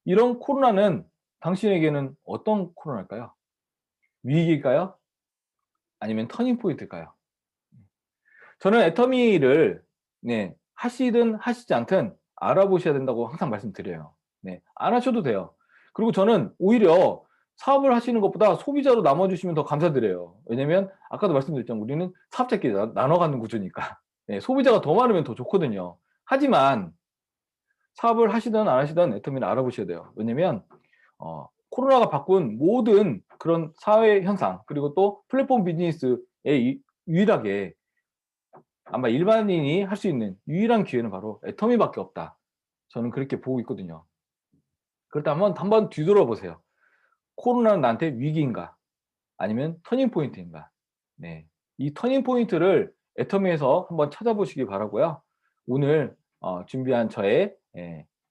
이런 코로나는 당신에게는 어떤 코로나일까요? 위기일까요? 아니면 터닝 포인트일까요? 저는 애터미를 하시든 하시지 않든 알아보셔야 된다고 항상 말씀드려요. 안 하셔도 돼요. 그리고 저는 오히려 사업을 하시는 것보다 소비자로 남아주시면 더 감사드려요. 왜냐면 아까도 말씀드렸지만 우리는 사업자끼리 나눠가는 구조니까. 네, 소비자가 더 많으면 더 좋거든요. 하지만 사업을 하시든 안 하시든 애터미를 알아보셔야 돼요. 왜냐면 코로나가 바꾼 모든 그런 사회 현상, 그리고 또 플랫폼 비즈니스에 유일하게 아마 일반인이 할 수 있는 유일한 기회는 바로 애터미밖에 없다. 저는 그렇게 보고 있거든요. 그렇다면 한번 뒤돌아보세요. 코로나는 나한테 위기인가? 아니면 터닝 포인트인가? 네. 이 터닝 포인트를 애터미에서 한번 찾아보시기 바라고요. 오늘 준비한 저의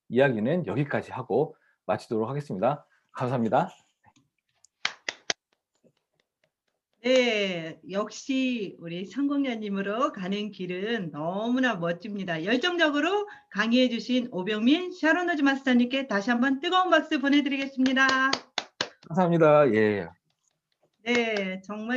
이야기는 여기까지 하고 마치도록 하겠습니다. 감사합니다. 네, 역시 우리 성공녀님으로 가는 길은 너무나 멋집니다. 열정적으로 강의해 주신 오병민 샤로노즈 마스터님께 다시 한번 뜨거운 박수 보내드리겠습니다. 감사합니다. 예. 네, 정말